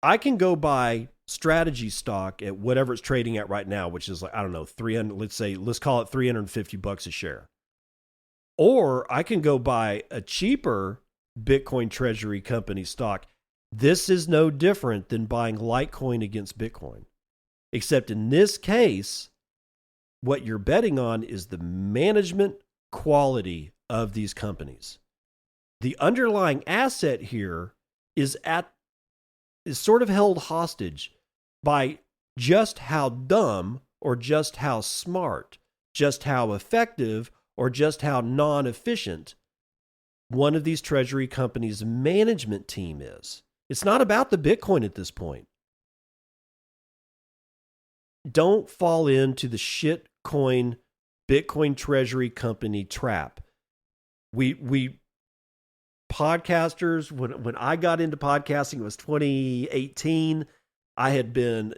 I can go buy strategy stock at whatever it's trading at right now, which is like, I don't know, 300, let's call it $350 a share. Or I can go buy a cheaper Bitcoin treasury company stock. This is no different than buying Litecoin against Bitcoin. Except in this case, what you're betting on is the management quality of these companies. The underlying asset here is sort of held hostage by just how dumb or just how smart, just how effective or just how non-efficient one of these treasury companies' management team is. It's not about the Bitcoin at this point. Don't fall into the shitcoin Bitcoin treasury company trap. We podcasters, when I got into podcasting, it was 2018. I had been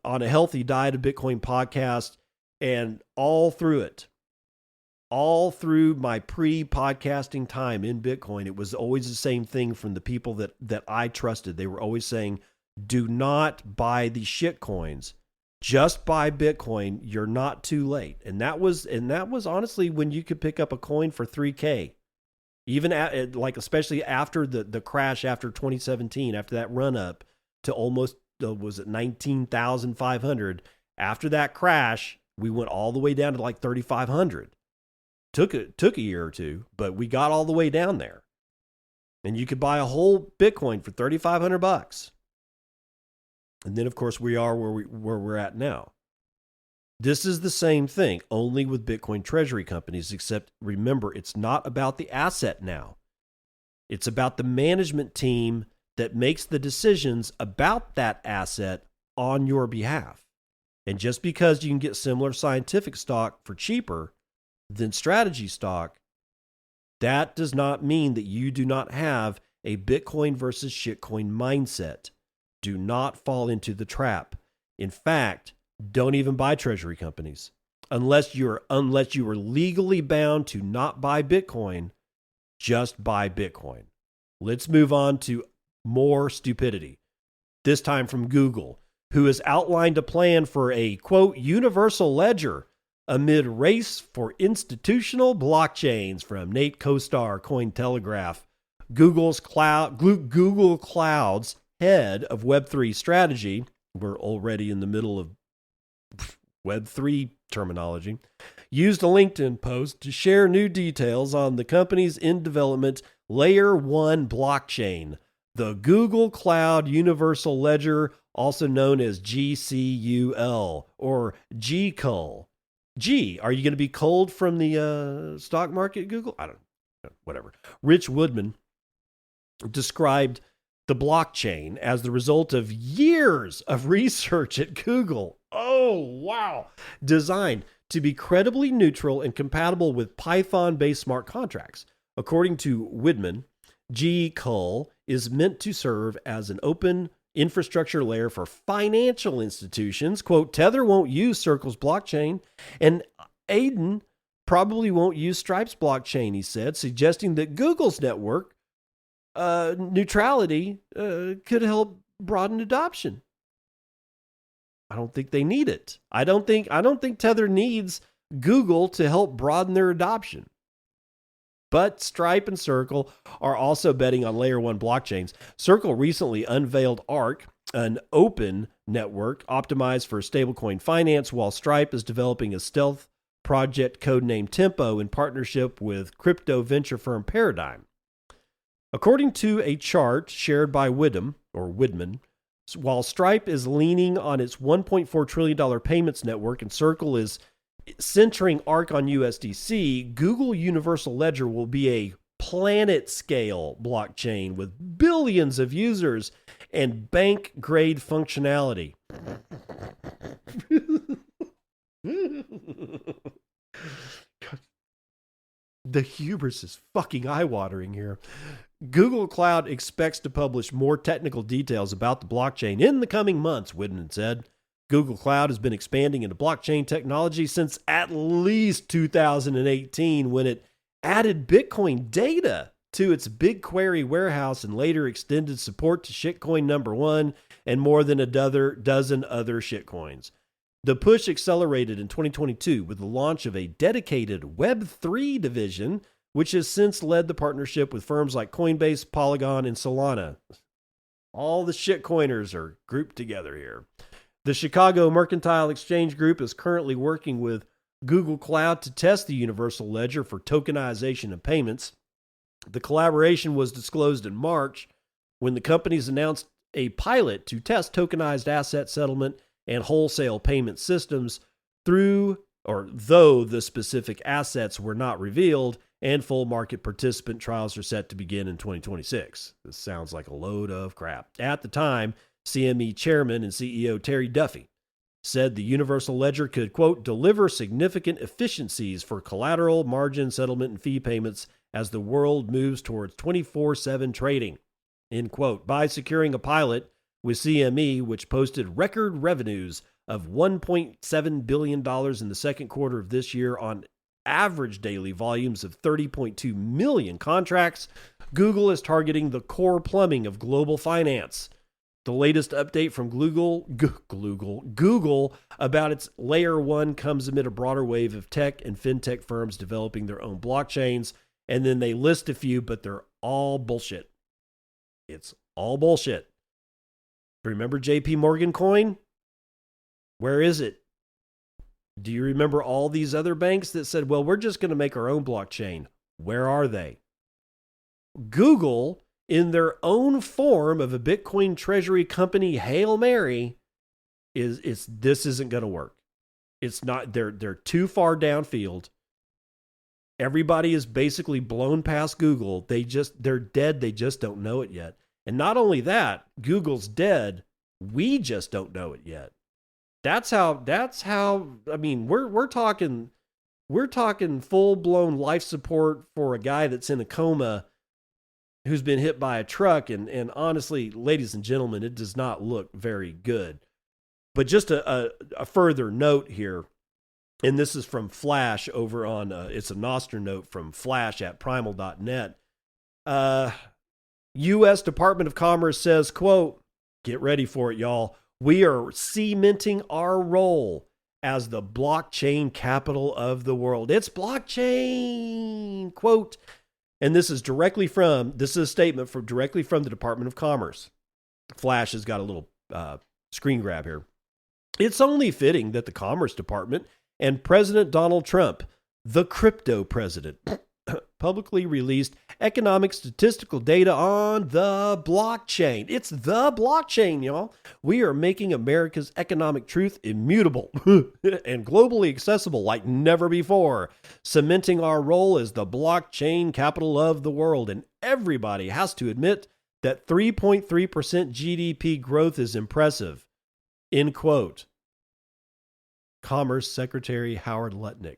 on a healthy diet of Bitcoin podcast, and all through my pre-podcasting time in Bitcoin, it was always the same thing from the people that I trusted. They were always saying, do not buy the shit coins. Just buy Bitcoin. You're not too late. And that was honestly when you could pick up a coin for $3,000. Even especially after the crash after 2017, after that run up to almost, was it 19,500? After that crash, we went all the way down to like 3,500. Took a year or two, but we got all the way down there. And you could buy a whole Bitcoin for $3,500. And then, of course, we are where we're at now. This is the same thing, only with Bitcoin treasury companies, except remember, it's not about the asset now. It's about the management team that makes the decisions about that asset on your behalf. And just because you can get similar scientific stock for cheaper than strategy stock, that does not mean that you do not have a Bitcoin versus shitcoin mindset. Do not fall into the trap. In fact, don't even buy treasury companies unless you are legally bound to not buy Bitcoin. Just buy Bitcoin. Let's move on to more stupidity. This time from Google, who has outlined a plan for a quote universal ledger amid race for institutional blockchains, from Nate Kostar, Cointelegraph. Google Cloud's head of Web3 strategy, we're already in the middle of Web3 terminology, used a LinkedIn post to share new details on the company's in development Layer 1 blockchain, the Google Cloud Universal Ledger, also known as GCUL or GCUL. G, are you going to be culled from the stock market, Google? I don't know, whatever. Rich Woodman described the blockchain as the result of years of research at Google. Oh, wow. Designed to be credibly neutral and compatible with Python-based smart contracts. According to Woodman, GCUL is meant to serve as an open infrastructure layer for financial institutions. Quote, Tether won't use Circle's blockchain, and Aiden probably won't use Stripe's blockchain, he said, suggesting that Google's network neutrality could help broaden adoption. I don't think they need it. I don't think Tether needs Google to help broaden their adoption. But Stripe and Circle are also betting on Layer 1 blockchains. Circle recently unveiled Arc, an open network optimized for stablecoin finance, while Stripe is developing a stealth project codenamed Tempo in partnership with crypto venture firm Paradigm. According to a chart shared by Woodman, while Stripe is leaning on its $1.4 trillion payments network and Circle is centering Arc on USDC, Google Universal Ledger will be a planet-scale blockchain with billions of users and bank-grade functionality. The hubris is fucking eye-watering here. Google Cloud expects to publish more technical details about the blockchain in the coming months, Whitman said. Google Cloud has been expanding into blockchain technology since at least 2018, when it added Bitcoin data to its BigQuery warehouse and later extended support to shitcoin number 1 and more than a dozen other shitcoins. The push accelerated in 2022 with the launch of a dedicated Web3 division, which has since led the partnership with firms like Coinbase, Polygon, and Solana. All the shitcoiners are grouped together here. The Chicago Mercantile Exchange Group is currently working with Google Cloud to test the Universal Ledger for tokenization of payments. The collaboration was disclosed in March when the companies announced a pilot to test tokenized asset settlement and wholesale payment systems though the specific assets were not revealed, and full market participant trials are set to begin in 2026. This sounds like a load of crap. At the time, CME chairman and CEO Terry Duffy said the Universal Ledger could, quote, deliver significant efficiencies for collateral, margin, settlement, and fee payments as the world moves towards 24/7 trading, end quote. By securing a pilot with CME, which posted record revenues of $1.7 billion in the second quarter of this year on average daily volumes of 30.2 million contracts, Google is targeting the core plumbing of global finance. The latest update from Google about its Layer 1 comes amid a broader wave of tech and fintech firms developing their own blockchains, and then they list a few, but they're all bullshit. It's all bullshit. Remember JP Morgan coin? Where is it? Do you remember all these other banks that said, well, we're just going to make our own blockchain? Where are they? Google, in their own form of a Bitcoin treasury company, Hail Mary, this isn't going to work. It's not, they're too far downfield. Everybody is basically blown past Google. They're dead. They just don't know it yet. And not only that, Google's dead. We just don't know it yet. That's how, I mean, we're talking full-blown life support for a guy that's in a coma who's been hit by a truck. And honestly, ladies and gentlemen, it does not look very good. But just a further note here, and this is from Flash over on, it's a nostr note from Flash at primal.net. U.S. Department of Commerce says, quote, get ready for it, y'all. We are cementing our role as the blockchain capital of the world. It's blockchain, quote. And this is a statement directly from the Department of Commerce. Flash has got a little screen grab here. It's only fitting that the Commerce Department and President Donald Trump, the crypto president, publicly released economic statistical data on the blockchain. It's the blockchain, y'all. We are making America's economic truth immutable and globally accessible like never before, cementing our role as the blockchain capital of the world. And everybody has to admit that 3.3% GDP growth is impressive, end quote. Commerce Secretary Howard Lutnick.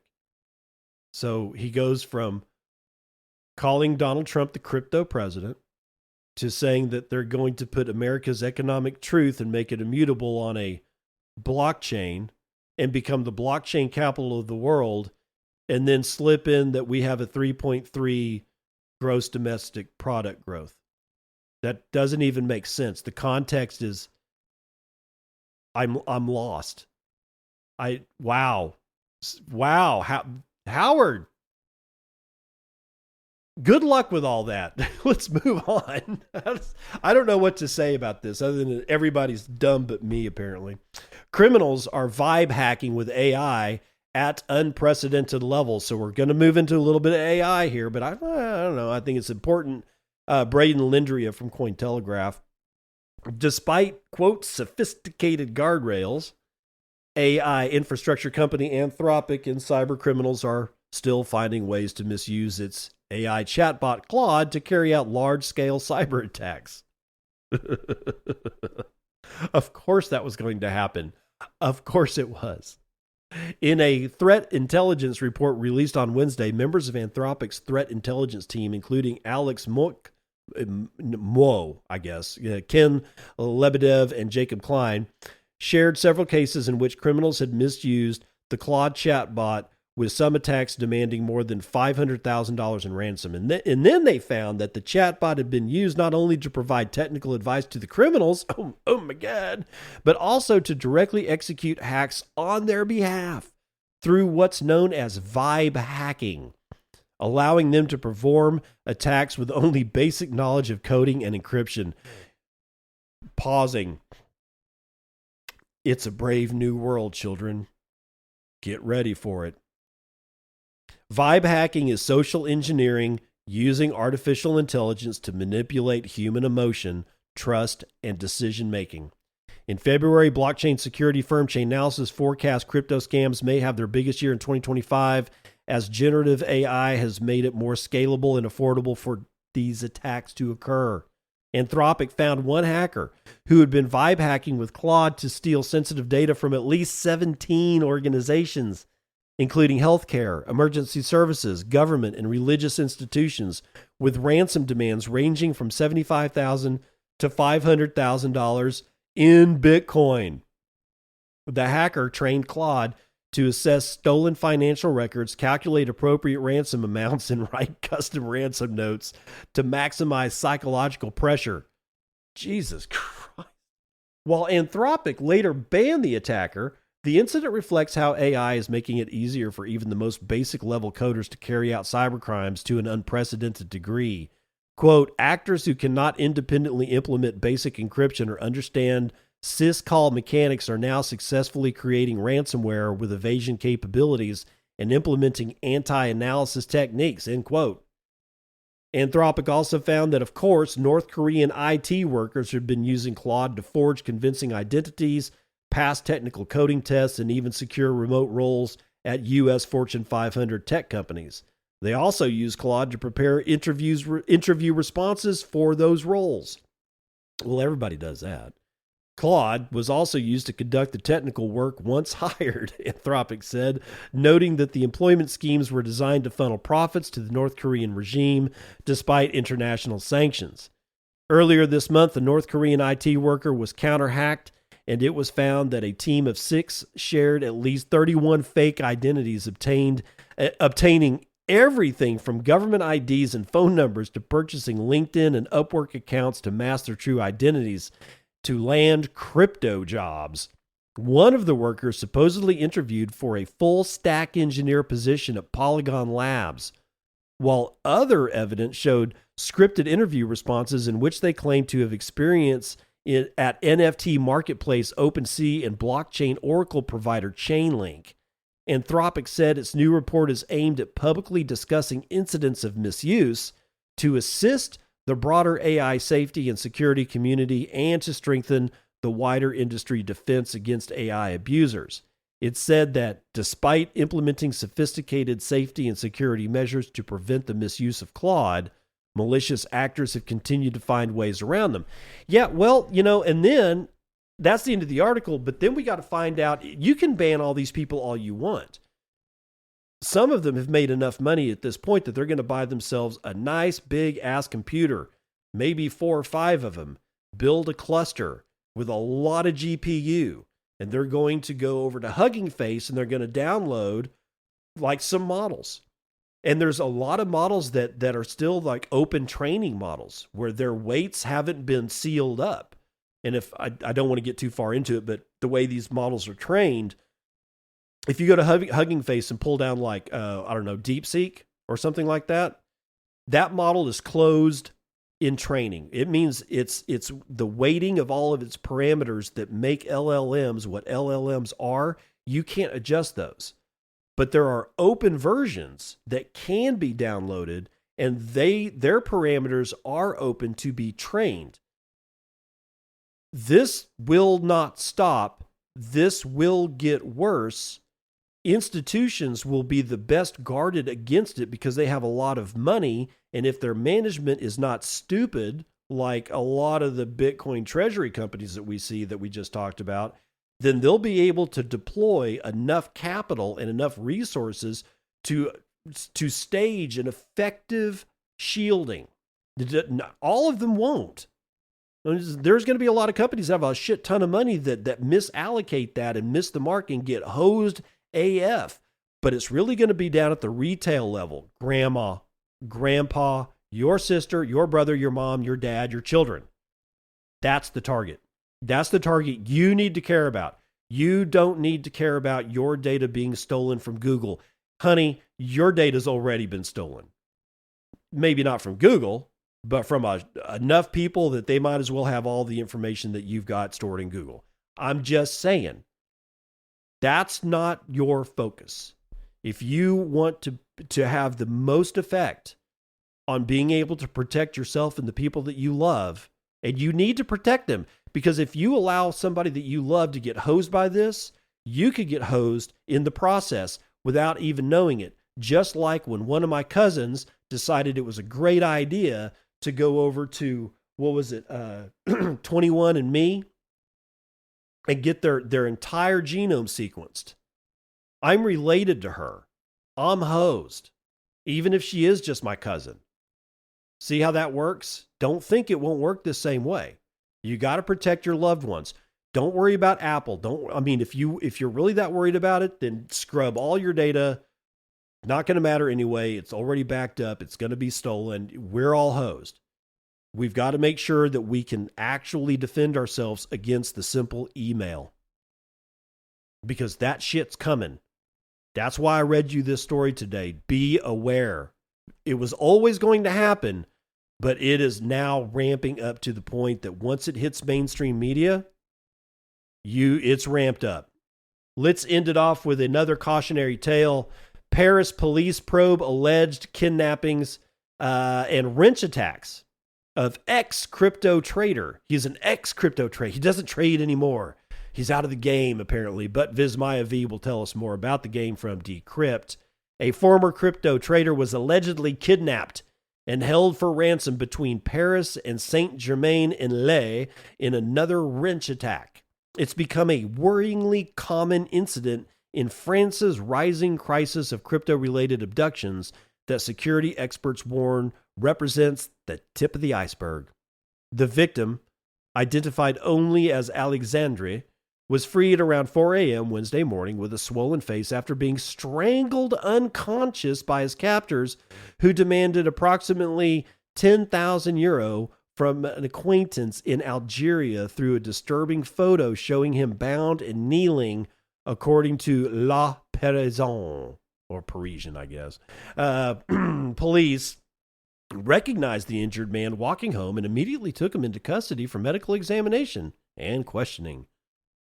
So he goes from calling Donald Trump the crypto president to saying that they're going to put America's economic truth and make it immutable on a blockchain and become the blockchain capital of the world, and then slip in that we have a 3.3 gross domestic product growth. That doesn't even make sense. The context is I'm lost. Wow. Howard, good luck with all that. Let's move on. I don't know what to say about this other than everybody's dumb but me, apparently. Criminals are vibe hacking with AI at unprecedented levels. So we're going to move into a little bit of AI here, but I don't know. I think it's important. Braden Lindria from Cointelegraph. Despite, quote, sophisticated guardrails, AI infrastructure company Anthropic and cyber criminals are still finding ways to misuse its AI chatbot Claude to carry out large-scale cyber attacks. Of course that was going to happen. Of course it was. In a threat intelligence report released on Wednesday, members of Anthropic's threat intelligence team, including Alex Mo, Ken Lebedev, and Jacob Klein, shared several cases in which criminals had misused the Claude chatbot, with some attacks demanding more than $500,000 in ransom. And then they found that the chatbot had been used not only to provide technical advice to the criminals, oh my God, but also to directly execute hacks on their behalf through what's known as vibe hacking, allowing them to perform attacks with only basic knowledge of coding and encryption. Pausing. It's a brave new world, children. Get ready for it. Vibe hacking is social engineering using artificial intelligence to manipulate human emotion, trust, and decision making. In February, blockchain security firm Chainalysis forecast crypto scams may have their biggest year in 2025 as generative AI has made it more scalable and affordable for these attacks to occur. Anthropic found one hacker who had been vibe hacking with Claude to steal sensitive data from at least 17 organizations, including healthcare, emergency services, government, and religious institutions, with ransom demands ranging from $75,000 to $500,000 in Bitcoin. The hacker trained Claude to assess stolen financial records, calculate appropriate ransom amounts, and write custom ransom notes to maximize psychological pressure. Jesus Christ. While Anthropic later banned the attacker, the incident reflects how AI is making it easier for even the most basic level coders to carry out cybercrimes to an unprecedented degree. Quote, actors who cannot independently implement basic encryption or understand syscall mechanics are now successfully creating ransomware with evasion capabilities and implementing anti-analysis techniques, end quote. Anthropic also found that, of course, North Korean IT workers had been using Claude to forge convincing identities, pass technical coding tests, and even secure remote roles at U.S. Fortune 500 tech companies. They also use Claude to prepare interview responses for those roles. Well, everybody does that. Claude was also used to conduct the technical work once hired, Anthropic said, noting that the employment schemes were designed to funnel profits to the North Korean regime despite international sanctions. Earlier this month, a North Korean IT worker was counter-hacked, and it was found that a team of 6 shared at least 31 fake identities, obtaining everything from government IDs and phone numbers to purchasing LinkedIn and Upwork accounts to mask their true identities to land crypto jobs. One of the workers supposedly interviewed for a full stack engineer position at Polygon Labs, while other evidence showed scripted interview responses in which they claimed to have experience at NFT marketplace OpenSea and blockchain Oracle provider Chainlink. Anthropic said its new report is aimed at publicly discussing incidents of misuse to assist the broader AI safety and security community and to strengthen the wider industry defense against AI abusers. It said that despite implementing sophisticated safety and security measures to prevent the misuse of Claude, malicious actors have continued to find ways around them. Yeah, well, and then that's the end of the article, but then we got to find out, you can ban all these people all you want. Some of them have made enough money at this point that they're going to buy themselves a nice big ass computer, maybe 4 or 5 of them, build a cluster with a lot of GPU, and they're going to go over to Hugging Face and they're going to download like some models. And there's a lot of models that are still like open training models where their weights haven't been sealed up. And if I don't want to get too far into it, but the way these models are trained, if you go to Hugging Face and pull down like, DeepSeek or something like that, that model is closed in training. It means it's the weighting of all of its parameters that make LLMs what LLMs are. You can't adjust those. But there are open versions that can be downloaded, and their parameters are open to be trained. This will not stop. This will get worse. Institutions will be the best guarded against it because they have a lot of money. And if their management is not stupid, like a lot of the Bitcoin treasury companies that we see that we just talked about, then they'll be able to deploy enough capital and enough resources to stage an effective shielding. All of them won't. There's going to be a lot of companies that have a shit ton of money that misallocate that and miss the mark and get hosed AF. But it's really going to be down at the retail level. Grandma, grandpa, your sister, your brother, your mom, your dad, your children. That's the target. That's the target you need to care about. You don't need to care about your data being stolen from Google. Honey, your data's already been stolen. Maybe not from Google, but from enough people that they might as well have all the information that you've got stored in Google. I'm just saying, that's not your focus. If you want to have the most effect on being able to protect yourself and the people that you love, and you need to protect them, because if you allow somebody that you love to get hosed by this, you could get hosed in the process without even knowing it. Just like when one of my cousins decided it was a great idea to go over to, 21andMe and get their entire genome sequenced. I'm related to her. I'm hosed, even if she is just my cousin. See how that works? Don't think it won't work the same way. You got to protect your loved ones. Don't worry about Apple. If you're really that worried about it, then scrub all your data. Not going to matter anyway. It's already backed up. It's going to be stolen. We're all hosed. We've got to make sure that we can actually defend ourselves against the simple email, because that shit's coming. That's why I read you this story today. Be aware. It was always going to happen, but it is now ramping up to the point that once it hits mainstream media, it's ramped up. Let's end it off with another cautionary tale. Paris police probe alleged kidnappings and wrench attacks of ex-crypto trader. He's an ex-crypto trader. He doesn't trade anymore. He's out of the game, apparently, but Vismaya V will tell us more about the game from Decrypt. A former crypto trader was allegedly kidnapped and held for ransom between Paris and Saint-Germain-en-Laye in another wrench attack. It's become a worryingly common incident in France's rising crisis of crypto-related abductions that security experts warn represents the tip of the iceberg. The victim, identified only as Alexandre, was freed around 4 a.m. Wednesday morning with a swollen face after being strangled unconscious by his captors, who demanded approximately €10,000 from an acquaintance in Algeria through a disturbing photo showing him bound and kneeling, according to La Parisienne, or Parisian, I guess. Police recognized the injured man walking home and immediately took him into custody for medical examination and questioning.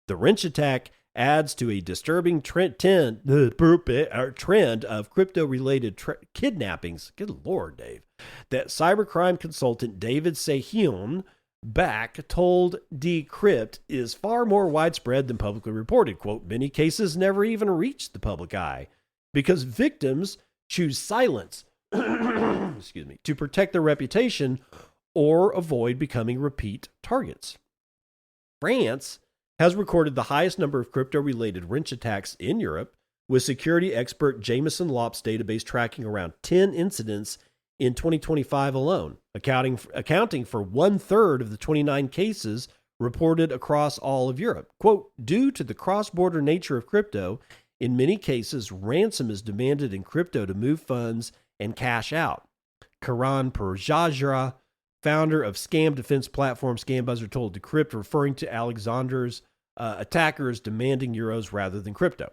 The wrench attack adds to a disturbing trend of crypto-related kidnappings. Good Lord, Dave. That cybercrime consultant David Sehion Back told Decrypt is far more widespread than publicly reported. Quote, many cases never even reach the public eye because victims choose silence to protect their reputation or avoid becoming repeat targets. France has recorded the highest number of crypto-related wrench attacks in Europe, with security expert Jameson Lopp's database tracking around 10 incidents in 2025 alone, accounting for 1/3 of the 29 cases reported across all of Europe. Quote, due to the cross-border nature of crypto, in many cases, ransom is demanded in crypto to move funds and cash out. Karan Parjajra, founder of scam defense platform ScamBuzzer, told Decrypt, referring to Alexander's attackers demanding euros rather than crypto.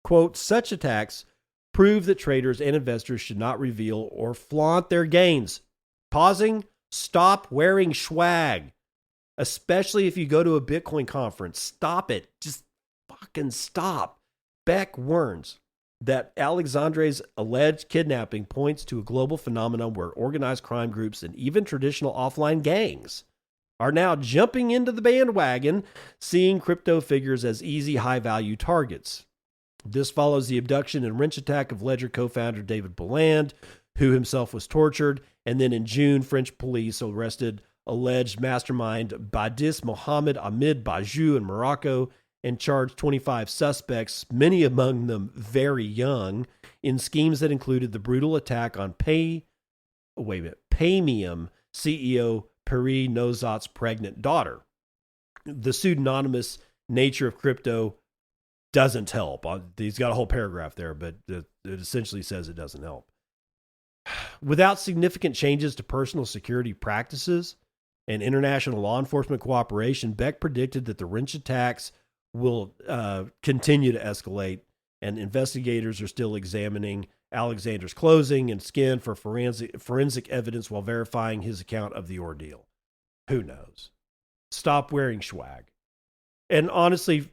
Quote, such attacks prove that traders and investors should not reveal or flaunt their gains. Pausing, stop wearing swag, especially if you go to a Bitcoin conference. Stop it. Just fucking stop. Beck warns that Alexandre's alleged kidnapping points to a global phenomenon where organized crime groups and even traditional offline gangs are now jumping into the bandwagon, seeing crypto figures as easy, high-value targets. This follows the abduction and wrench attack of Ledger co-founder David Boland, who himself was tortured, and then in June, French police arrested alleged mastermind Badis Mohammed Ahmed Bajou in Morocco and charged 25 suspects, many among them very young, in schemes that included the brutal attack on Paymium CEO Peri Nozat's pregnant daughter. The pseudonymous nature of crypto doesn't help. He's got a whole paragraph there, but it essentially says it doesn't help. Without significant changes to personal security practices and international law enforcement cooperation, Beck predicted that the wrench attacks will continue to escalate, and investigators are still examining Alexander's clothing and skin for forensic evidence while verifying his account of the ordeal. Who knows? Stop wearing swag. And honestly,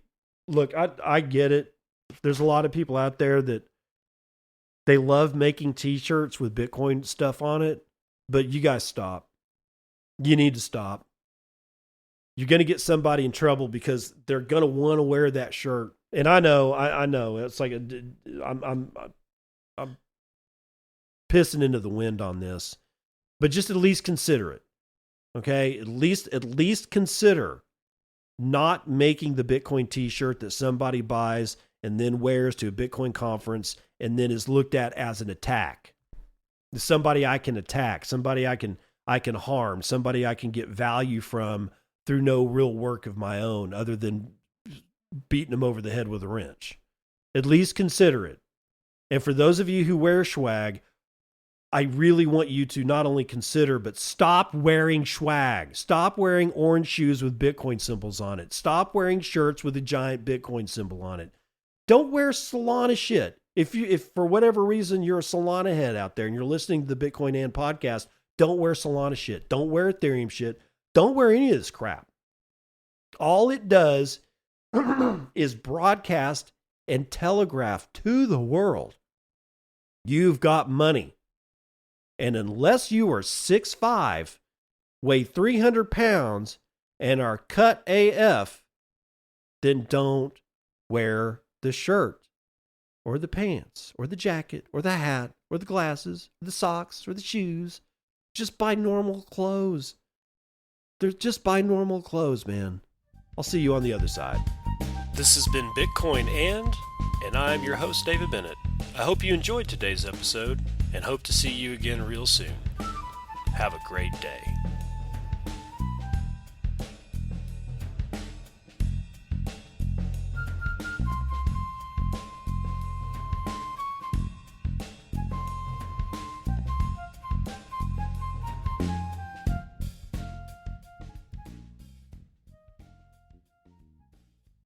look, I get it. There's a lot of people out there that they love making t-shirts with Bitcoin stuff on it, but you guys stop. You need to stop. You're going to get somebody in trouble because they're going to want to wear that shirt. And I know it's like I'm pissing into the wind on this, but just at least consider it. Okay? At least consider not making the Bitcoin t-shirt that somebody buys and then wears to a Bitcoin conference and then is looked at as an attack. Somebody I can attack, somebody I can harm, somebody I can get value from through no real work of my own other than beating them over the head with a wrench. At least consider it. And for those of you who wear swag, I really want you to not only consider, but stop wearing swag. Stop wearing orange shoes with Bitcoin symbols on it. Stop wearing shirts with a giant Bitcoin symbol on it. Don't wear Solana shit. If for whatever reason you're a Solana head out there and you're listening to the Bitcoin and podcast, don't wear Solana shit. Don't wear Ethereum shit. Don't wear any of this crap. All it does is broadcast and telegraph to the world, you've got money. And unless you are 6'5", weigh 300 pounds, and are cut AF, then don't wear the shirt or the pants or the jacket or the hat or the glasses or the socks or the shoes. Just buy normal clothes. Just buy normal clothes, man. I'll see you on the other side. This has been Bitcoin and I'm your host, David Bennett. I hope you enjoyed today's episode and hope to see you again real soon. Have a great day.